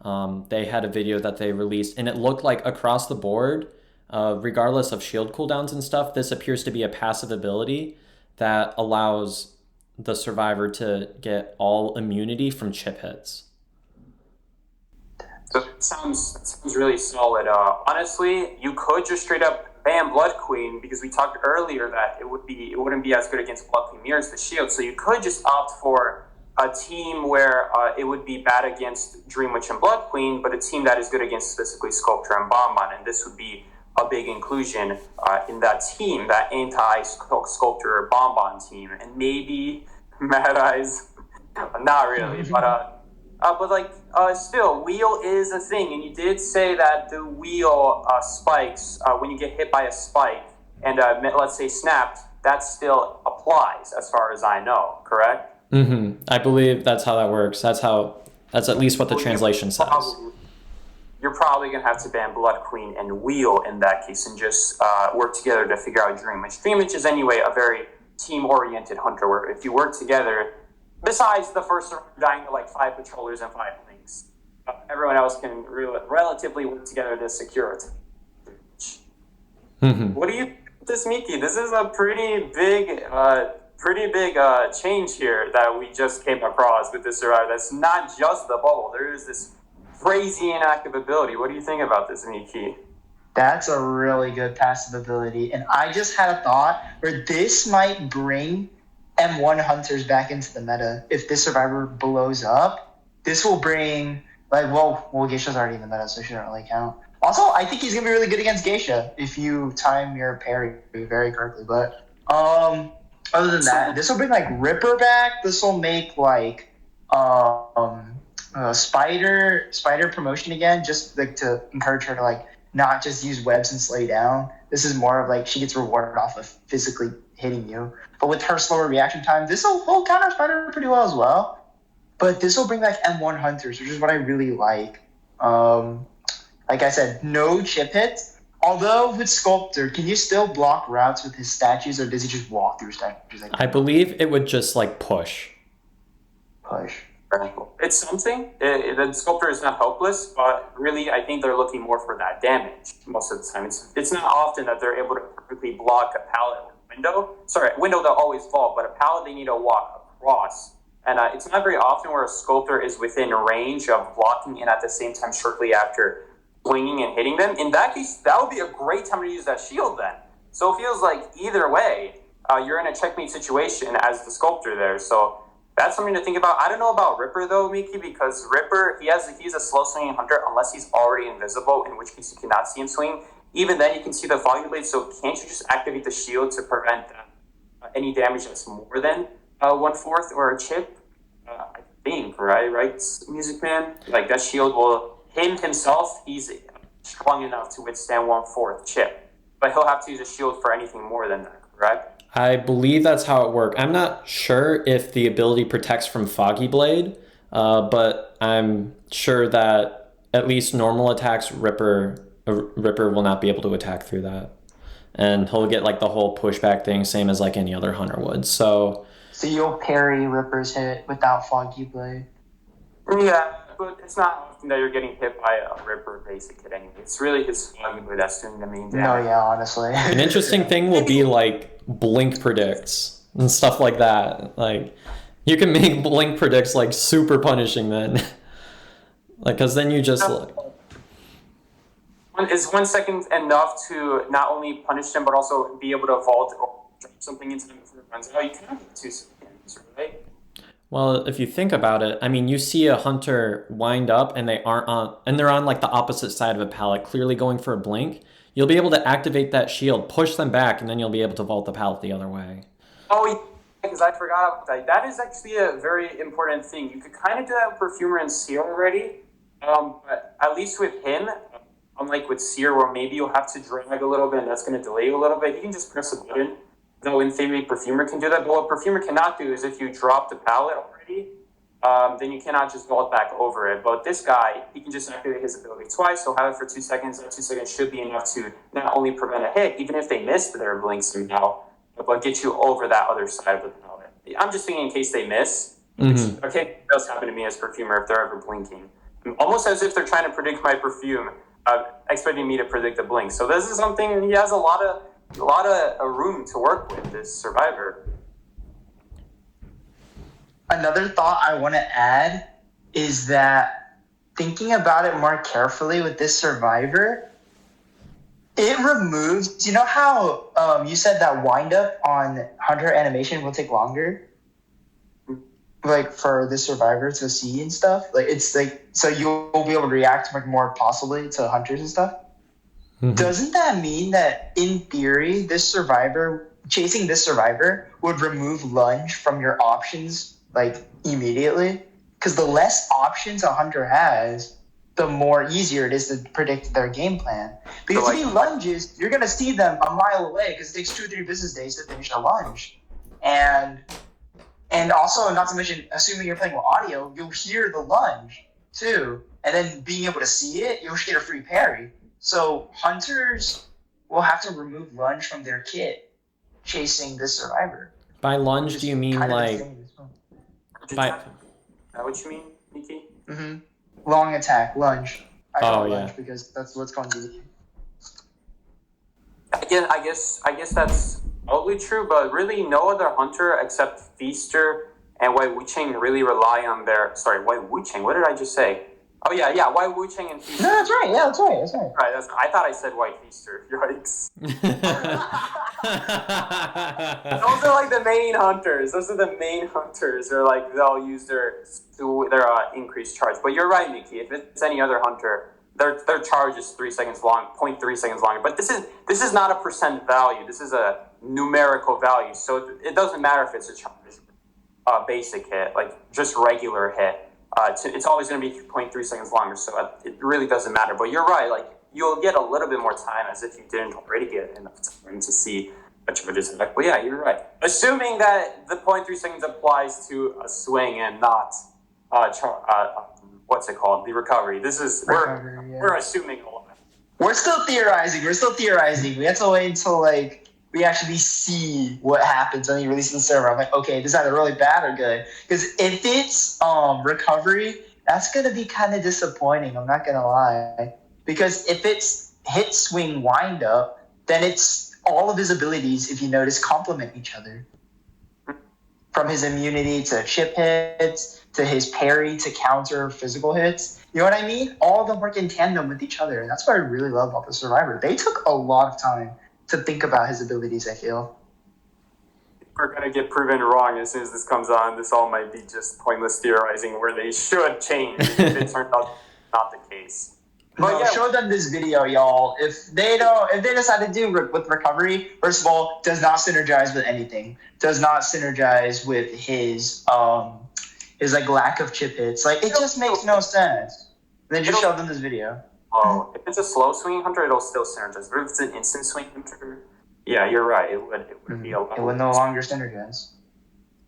They had a video that they released, and it looked like across the board, regardless of shield cooldowns and stuff, this appears to be a passive ability that allows the survivor to get all immunity from chip hits. So it sounds really solid. Honestly, you could just straight up ban Blood Queen because we talked earlier that it wouldn't be as good against Blood Queen mirrors the shield. So you could just opt for a team where it would be bad against Dream Witch and Blood Queen, but a team that is good against specifically Sculptor and Bonbon, and this would be a big inclusion in that team, that anti-Sculptor Bonbon team, and maybe Mad Eyes, not really, but like still, wheel is a thing, and you did say that the wheel spikes when you get hit by a spike, and let's say snapped, that still applies as far as I know, correct? Mm-hmm. I believe that's how that works. That's at least what the translation says. You're probably going to have to ban Blood Queen and Wheel in that case and just work together to figure out Dream Witch. Dream Witch is anyway a very team-oriented hunter where if you work together, besides the first round dying to like 5 patrollers and 5 links, everyone else can relatively work together to secure it. Mm-hmm. What do you think of this, Meekiii? This is a pretty big change here that we just came across with this survivor. That's not just the bubble. There is this crazy inactive ability. What do you think about this, Meekiii? That's a really good passive ability. And I just had a thought where this might bring M1 hunters back into the meta. If this survivor blows up, this will bring, Geisha's already in the meta, so she shouldn't really count. Also, I think he's going to be really good against Geisha if you time your parry very correctly. But other than that, this will bring like Ripper back. This will make like Spider promotion again, just like to encourage her to like not just use webs and slay down. This is more of like she gets rewarded off of physically hitting you. But with her slower reaction time, this will counter Spider pretty well as well. But this will bring back M1 hunters, which is what I really like. Like I said, no chip hits. Although with Sculptor, can you still block routes with his statues, or does he just walk through statues? I believe it would just like push. It's something. The Sculptor is not helpless, but really, I think they're looking more for that damage most of the time. It's not often that they're able to perfectly block a pallet or window. Sorry, window they'll always fall, but a pallet they need to walk across. And it's not very often where a Sculptor is within range of blocking and at the same time shortly after swinging and hitting them. In that case, that would be a great time to use that shield then. So it feels like either way, you're in a checkmate situation as the Sculptor there. So that's something to think about. I don't know about Ripper though, Meekiii, because Ripper, he's a slow swinging hunter unless he's already invisible, in which case you cannot see him swing. Even then, you can see the Foggy Blade, so can't you just activate the shield to prevent any damage that's more than 1/4 or a chip? I think, right, Music Man? Like that shield will, himself, he's strong enough to withstand 1/4 chip. But he'll have to use a shield for anything more than that, correct? I believe that's how it works. I'm not sure if the ability protects from Foggy Blade, but I'm sure that at least normal attacks, Ripper will not be able to attack through that. And he'll get like the whole pushback thing, same as like any other hunter would. So you'll parry Ripper's hit without Foggy Blade? Yeah, but it's not often that you're getting hit by a Ripper basic hit anyway. It's really his Foggy Blade that's doing the main damage. No, yeah, honestly. An interesting thing will be like Blink predicts and stuff like that. Like you can make Blink predicts like super punishing then. Like, cause then you just like. Is 1 second enough to not only punish them but also be able to vault or drop something into them before it runs out? You can have 2 seconds, right? Well, if you think about it, I mean, you see a hunter wind up and they're on like the opposite side of a pallet, clearly going for a blink. You'll be able to activate that shield, push them back, and then you'll be able to vault the pallet the other way. Oh, yeah, because I forgot about that. That is actually a very important thing. You could kind of do that with Perfumer and Seer already, but at least with him, unlike with Seer, where maybe you'll have to drag a little bit and that's going to delay you a little bit, you can just press a button. Though in theory, Perfumer can do that. But what Perfumer cannot do is if you drop the pallet already, then you cannot just vault back over it. But this guy, he can just activate his ability twice. He'll have it for 2 seconds. That 2 seconds should be enough to not only prevent a hit, even if they missed their blink somehow, but get you over that other side of the pallet. I'm just thinking in case they miss. Mm-hmm. Okay, it does happen to me as Perfumer if they're ever blinking. almost as if they're trying to predict my perfume, expecting me to predict a blink. So this is something he has a lot of room to work with. This survivor. Another thought I want to add is that thinking about it more carefully with this survivor, it removes. You know how you said that wind up on Hunter animation will take longer, like for the survivor to see and stuff. Like it's like so you'll be able to react like more possibly to hunters and stuff. Mm-hmm. Doesn't that mean that in theory, chasing this survivor would remove lunge from your options like immediately? Because the less options a hunter has, the more easier it is to predict their game plan. Because so, if he lunges, you're gonna see them a mile away because it takes 2-3 business days to finish a lunge, and also not to mention, assuming you're playing with audio, you'll hear the lunge too, and then being able to see it, you'll get a free parry. So hunters will have to remove lunge from their kit chasing this survivor. By lunge, do you mean like? Is that what you mean, Meekiii? Mm-hmm. Long attack, lunge. I call it yeah. lunge because that's what's going to be. Again, I guess that's probably true, but really no other hunter except Feaster and White Wucheng really rely on their. Sorry, White Wucheng. What did I just say? Oh yeah, White Wucheng and Feaster. No, that's right. Yeah, that's right. Right. I thought I said White Feaster. Yikes. Those are like the main hunters. They're like they'll use their increased charge. But you're right, Meekiii. If it's any other hunter, their charge is 3 seconds long, 0.3 seconds longer. But this is not a percent value. This is a numerical value. So it doesn't matter if it's a charge, basic hit, like just regular hit. It's always going to be 0.3 seconds longer, so it really doesn't matter. But you're right, like you'll get a little bit more time as if you didn't already get enough time to see much of a disadvantage. But yeah, you're right. Assuming that the 0.3 seconds applies to a swing and not what's it called? The recovery. We're assuming a lot. We're still theorizing. We have to wait until like we actually see what happens when you release the server. I'm like, okay, this is either really bad or good. Because if it's recovery, that's going to be kind of disappointing. I'm not going to lie. Because if it's hit, swing, wind up, then it's all of his abilities, if you notice, complement each other. From his immunity to chip hits, to his parry to counter physical hits. You know what I mean? All of them work in tandem with each other. And that's what I really love about the Survivor. They took a lot of time to think about his abilities, I feel. We're going to get proven wrong as soon as this comes on. This all might be just pointless theorizing where they should change if it turns out not the case. But no, yeah, show them this video, y'all. If they decide to do with recovery, first of all, does not synergize with anything. Does not synergize with his like lack of chip hits. Like it just makes no sense. Then just show them this video. Oh, if it's a slow swinging hunter, it'll still synergize. But if it's an instant swing hunter, yeah, you're right. It would be a lot. It would no longer synergize.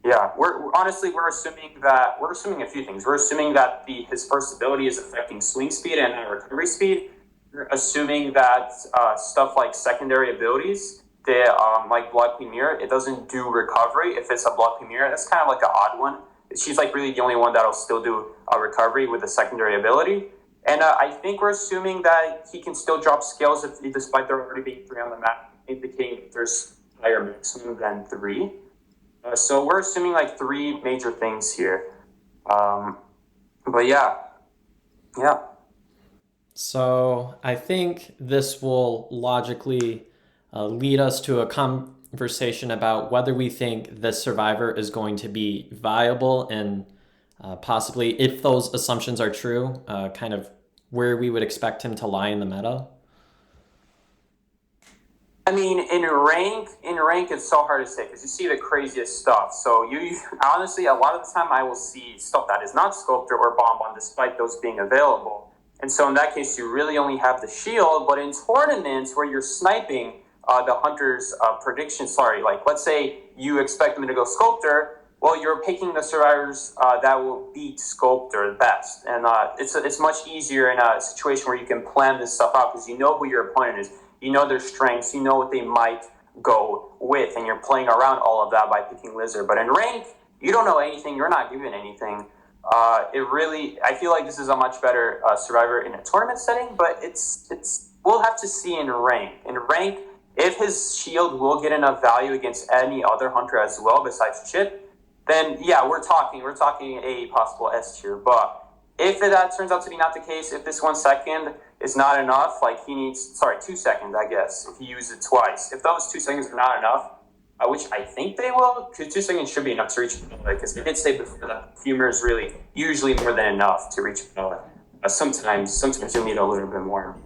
Yeah, we're assuming a few things. We're assuming that his first ability is affecting swing speed and recovery speed. We're assuming that stuff like secondary abilities, like Blood Queen Mirror, it doesn't do recovery. If it's a Blood Queen Mirror, that's kind of like an odd one. She's like really the only one that'll still do a recovery with a secondary ability. And I think we're assuming that he can still drop scales despite there already being 3 on the map, indicating that there's higher maximum than 3. So we're assuming like 3 major things here. But yeah. So I think this will logically lead us to a conversation about whether we think this survivor is going to be viable and possibly, if those assumptions are true, kind of where we would expect him to lie in the meta. I mean, in rank, it's so hard to say because you see the craziest stuff. So you honestly, a lot of the time, I will see stuff that is not Sculptor or Bonbon, despite those being available. And so in that case, you really only have the shield. But in tournaments where you're sniping the hunter's prediction, like let's say you expect them to go Sculptor, well, you're picking the survivors that will beat Sculptor the best. And it's much easier in a situation where you can plan this stuff out because you know who your opponent is. You know their strengths. You know what they might go with. And you're playing around all of that by picking Lizard. But in rank, you don't know anything. You're not given anything. I feel like this is a much better survivor in a tournament setting, but we'll have to see in rank. In rank, if his shield will get enough value against any other hunter as well besides Chip, then yeah, we're talking a possible S tier. But if that turns out to be not the case, if this 1 second is not enough, like he needs 2 seconds, I guess, if he uses it twice. If those 2 seconds are not enough, which I think they will, because 2 seconds should be enough to reach Vanilla, because they did say before that humor is really usually more than enough to reach Vanilla. Sometimes you'll need a little bit more.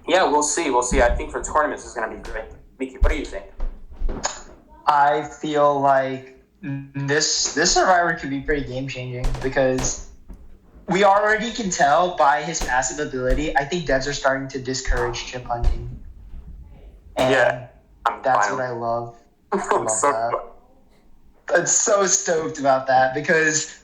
Yeah, we'll see. I think for tournaments it's going to be great. Meekiii, what do you think? I feel like this survivor could be pretty game changing because we already can tell by his passive ability. I think devs are starting to discourage chip hunting, and Yeah, that's what I love. I I'm love so that. I'm so stoked about that because,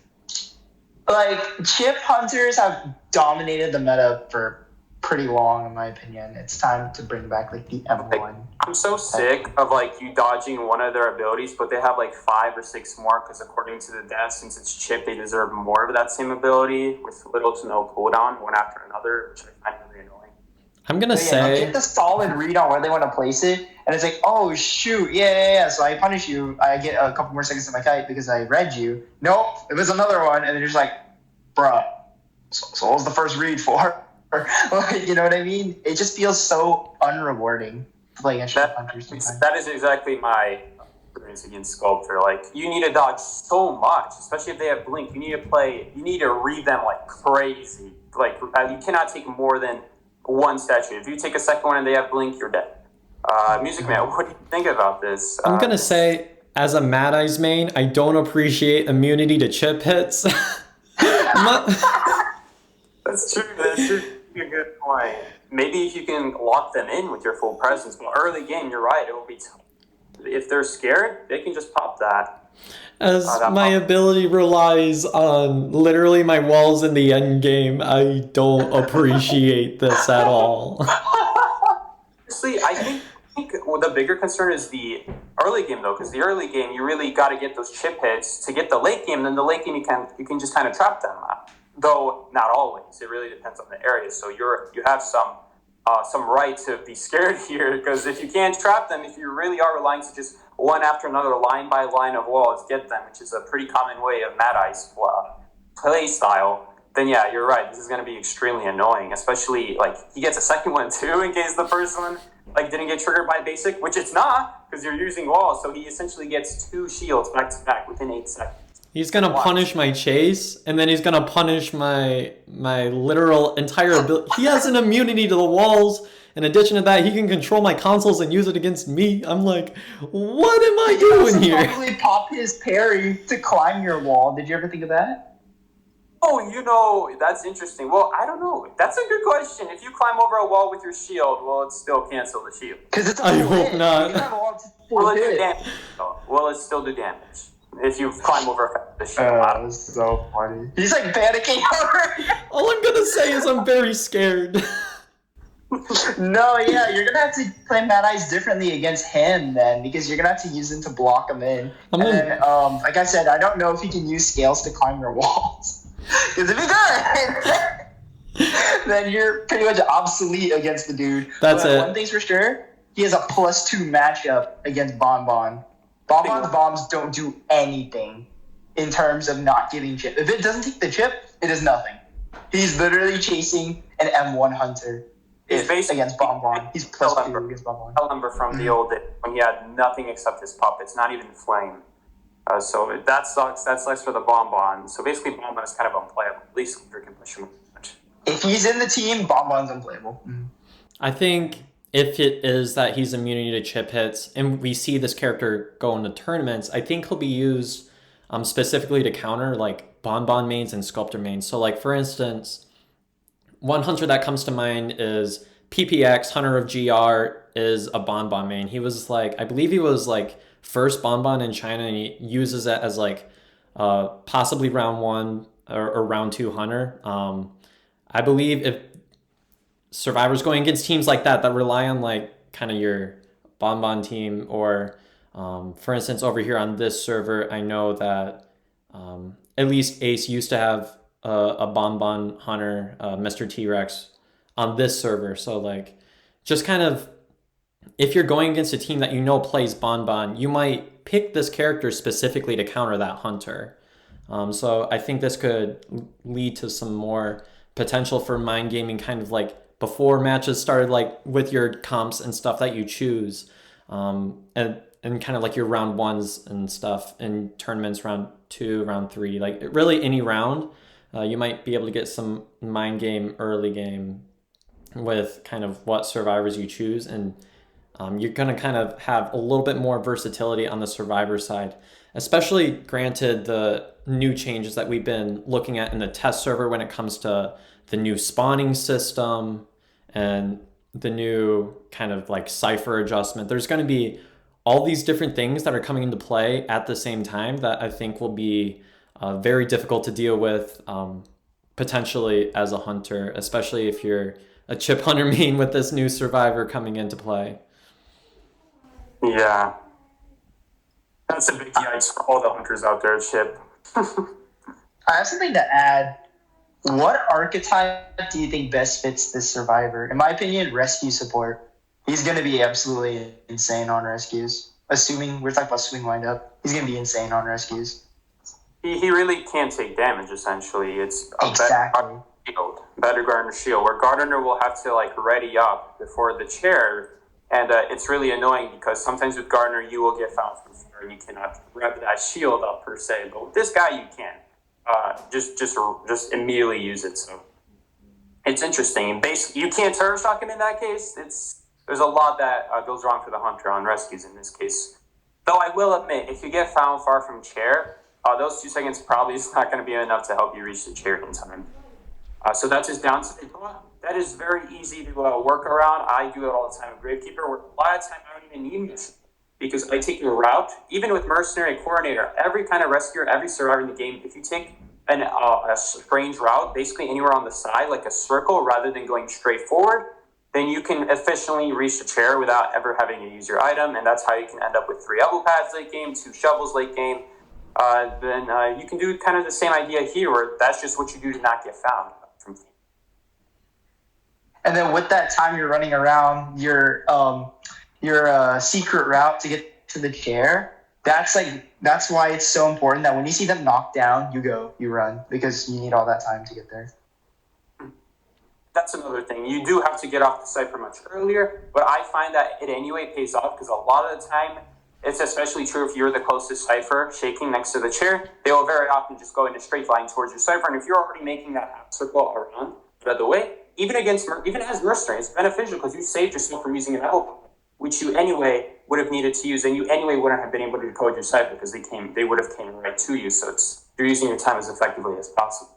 like, chip hunters have dominated the meta for pretty long, in my opinion. It's time to bring back like the M1. I'm so sick of like you dodging one of their abilities, but they have like 5 or 6 more because according to the devs, since it's chip, they deserve more of that same ability with little to no cooldown, one after another, which I find really annoying. I'm gonna They say get the solid read on where they want to place it, and it's like, oh shoot, yeah. So I punish you. I get a couple more seconds to my kite because I read you. Nope, it was another one, and they're just like, bruh. So what was the first read for? Like, you know what I mean? It just feels so unrewarding to play against hunters sometimes. That is exactly my experience against Sculptor. Like, you need to dodge so much, especially if they have Blink. You need to read them like crazy. Like, you cannot take more than one statue. If you take a second one and they have Blink, you're dead. Music Man, what do you think about this? I'm gonna say, as a Mad Eyes main, I don't appreciate immunity to chip hits. That's true. That's true. A good point. Maybe if you can lock them in with your full presence, but early game, you're right. It will be tough. If they're scared, they can just pop that. As my ability relies on literally my walls in the end game, I don't appreciate this at all. Honestly, I think the bigger concern is the early game though, because the early game you really got to get those chip hits to get the late game. Then the late game you can just kind of trap them. Though not always. It really depends on the area. So you have some right to be scared here, because if you can't trap them, if you really are relying to just one after another, line by line of walls, get them, which is a pretty common way of Mad Eye's play style, then yeah, you're right. This is going to be extremely annoying, especially like he gets a second one too in case the first one like didn't get triggered by basic, which it's not because you're using walls. So he essentially gets 2 shields back to back within 8 seconds. He's gonna punish my chase, and then he's gonna punish my literal entire ability. He has an immunity to the walls. In addition to that, he can control my consoles and use it against me. I'm like, what am I doing here? Probably pop his parry to climb your wall. Did you ever think of that? Oh, that's interesting. Well, I don't know. That's a good question. If you climb over a wall with your shield, will it still cancel the shield? Because it's a I full hope hit. not. You have a wall to Will full it do hit. damage? Will it still do damage if you climb over the shield? That's so funny. He's like panicking over. All I'm gonna say is I'm very scared. No, yeah, you're gonna have to play Mad Eyes differently against him then, because you're gonna have to use him to block him in. Then, like I said, I don't know if he can use scales to climb your walls. Because if he does, then you're pretty much obsolete against the dude. That's but it. One thing's for sure, he has a +2 matchup against Bonbon. Bonbon's bombs don't do anything in terms of not giving chip. If it doesn't take the chip, it is nothing. He's literally chasing an M1 hunter. Against Bonbon. He's +2 against Bonbon. I remember from the old days when he had nothing except his puppets, not even flame. So that sucks. That sucks for the Bonbon. So basically, Bonbon is kind of unplayable. At least Hunter can push him much. If he's in the team, Bonbon's unplayable. I think if it is that he's immunity to chip hits, and we see this character go into tournaments, I think he'll be used specifically to counter like Bonbon mains and Sculptor mains. So like for instance, one hunter that comes to mind is PPX, Hunter of GR, is a Bonbon main. He was like, I believe he was like first Bonbon in China, and he uses it as like possibly round 1 or round 2 hunter. I believe if Survivor's going against teams like that rely on like kind of your Bonbon team, or for instance over here on this server, I know that at least Ace used to have a Bonbon Hunter, Mr. T-Rex on this server. So like, just kind of, if you're going against a team that you know plays Bonbon, you might pick this character specifically to counter that hunter. So I think this could lead to some more potential for mind gaming, kind of like before matches started, like with your comps and stuff that you choose, and kind of like your round ones and stuff in tournaments, round 2, round 3, like really any round, you might be able to get some mind game early game with kind of what survivors you choose, and you're going to kind of have a little bit more versatility on the survivor side, especially granted the new changes that we've been looking at in the test server when it comes to the new spawning system and the new kind of like cipher adjustment. There's going to be all these different things that are coming into play at the same time that I think will be very difficult to deal with potentially as a hunter, especially if you're a chip hunter main with this new survivor coming into play. Yeah. That's a big yikes for all the hunters out there, Chip. I have something to add. What archetype do you think best fits this survivor? In my opinion, rescue support. He's going to be absolutely insane on rescues. Assuming we're talking about swing windup, he's going to be insane on rescues. He really can't take damage, essentially. It's a better Gardener shield, where Gardener will have to like ready up before the chair, and it's really annoying because sometimes with Gardener you will get found from far and you cannot rev that shield up per se, but with this guy you can. Just immediately use it. So it's interesting. Basically, you can't turret shock him in that case. There's a lot that goes wrong for the hunter on rescues in this case. Though I will admit, if you get found far from chair, those 2 seconds probably is not going to be enough to help you reach the chair in time. So that's his downside. That is very easy to work around. I do it all the time with Gravekeeper. Where a lot of time I don't even need this because I take the route. Even with Mercenary Coordinator, every kind of rescuer, every survivor in the game, if you take a strange route, basically anywhere on the side, like a circle, rather than going straight forward, then you can efficiently reach the chair without ever having to use your item, and that's how you can end up with 3 elbow pads late game, 2 shovels late game. Then you can do kind of the same idea here, where that's just what you do to not get found. And then with that time you're running around your secret route to get to the chair, that's why it's so important that when you see them knocked down, you run, because you need all that time to get there. That's another thing. You do have to get off the cipher much earlier, but I find that it anyway pays off because a lot of the time, it's especially true if you're the closest cipher shaking next to the chair, they will very often just go in a straight line towards your cipher, and if you're already making that half circle around the other way, even as mercenary, it's beneficial because you saved yourself from using an elbow, which you anyway would have needed to use, and you anyway wouldn't have been able to decode your cipher because they would have came right to you. So you're using your time as effectively as possible.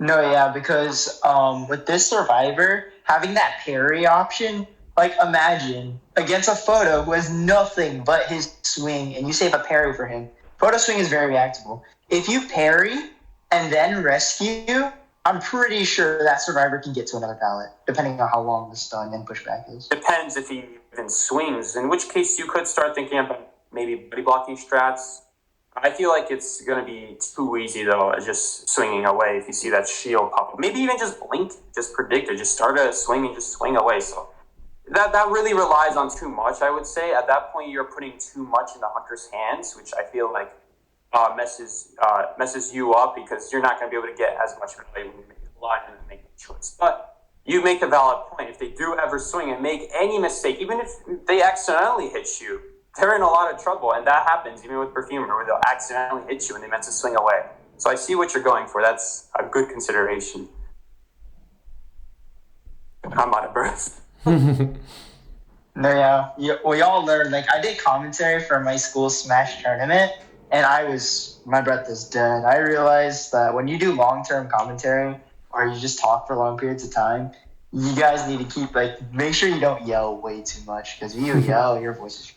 No, yeah, because with this survivor, having that parry option, like imagine against a Photo who has nothing but his swing, and you save a parry for him. Photo swing is very reactable. If you parry and then rescue, I'm pretty sure that survivor can get to another pallet, depending on how long the stun and pushback is. Depends if he even swings, in which case you could start thinking about maybe buddy blocking strats. I feel like it's going to be too easy, though, just swinging away if you see that shield pop up. Maybe even just blink, just predict it, just start a swing and just swing away. So that really relies on too much, I would say. At that point, you're putting too much in the hunter's hands, which I feel like messes you up because you're not going to be able to get as much value when you make a line and make a choice. But you make a valid point. If they do ever swing and make any mistake, even if they accidentally hit you, they're in a lot of trouble. And that happens even with Perfumer, where they'll accidentally hit you and they meant to swing away. So I see what you're going for. That's a good consideration. I'm out of breath. No, yeah. We all learned. Like, I did commentary for my school Smash tournament, and my breath is dead. I realized that when you do long-term commentary, or you just talk for long periods of time, you guys need to make sure you don't yell way too much, because if you yell, your voice is...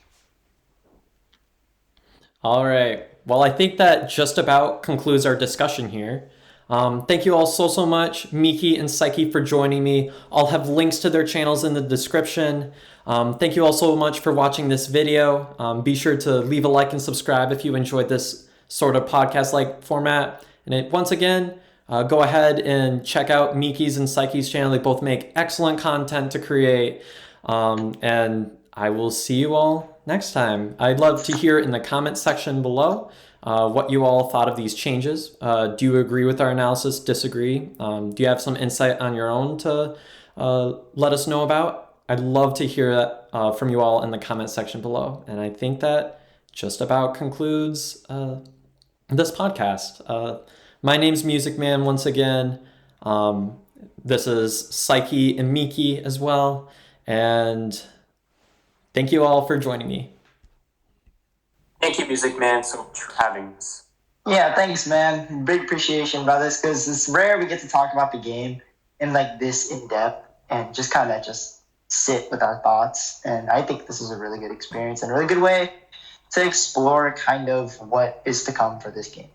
All right. Well, I think that just about concludes our discussion here. Thank you all so much, Meekiii and Sikey, for joining me. I'll have links to their channels in the description. Thank you all so much for watching this video. Be sure to leave a like and subscribe if you enjoyed this sort of podcast-like format. And once again, go ahead and check out Meekie's and Sikey's channel. They both make excellent content to create. And I will see you all next time. I'd love to hear in the comment section below what you all thought of these changes. Do you agree with our analysis? Disagree? Do you have some insight on your own to let us know about? I'd love to hear that from you all in the comment section below. And I think that just about concludes this podcast. My name's Music Man once again. This is Sikey and Meekiii as well. And thank you all for joining me. Thank you, Music Man, so much for having us. Yeah, thanks, man. Big appreciation about this because it's rare we get to talk about the game in like this in depth and just kind of just sit with our thoughts. And I think this is a really good experience and a really good way to explore kind of what is to come for this game.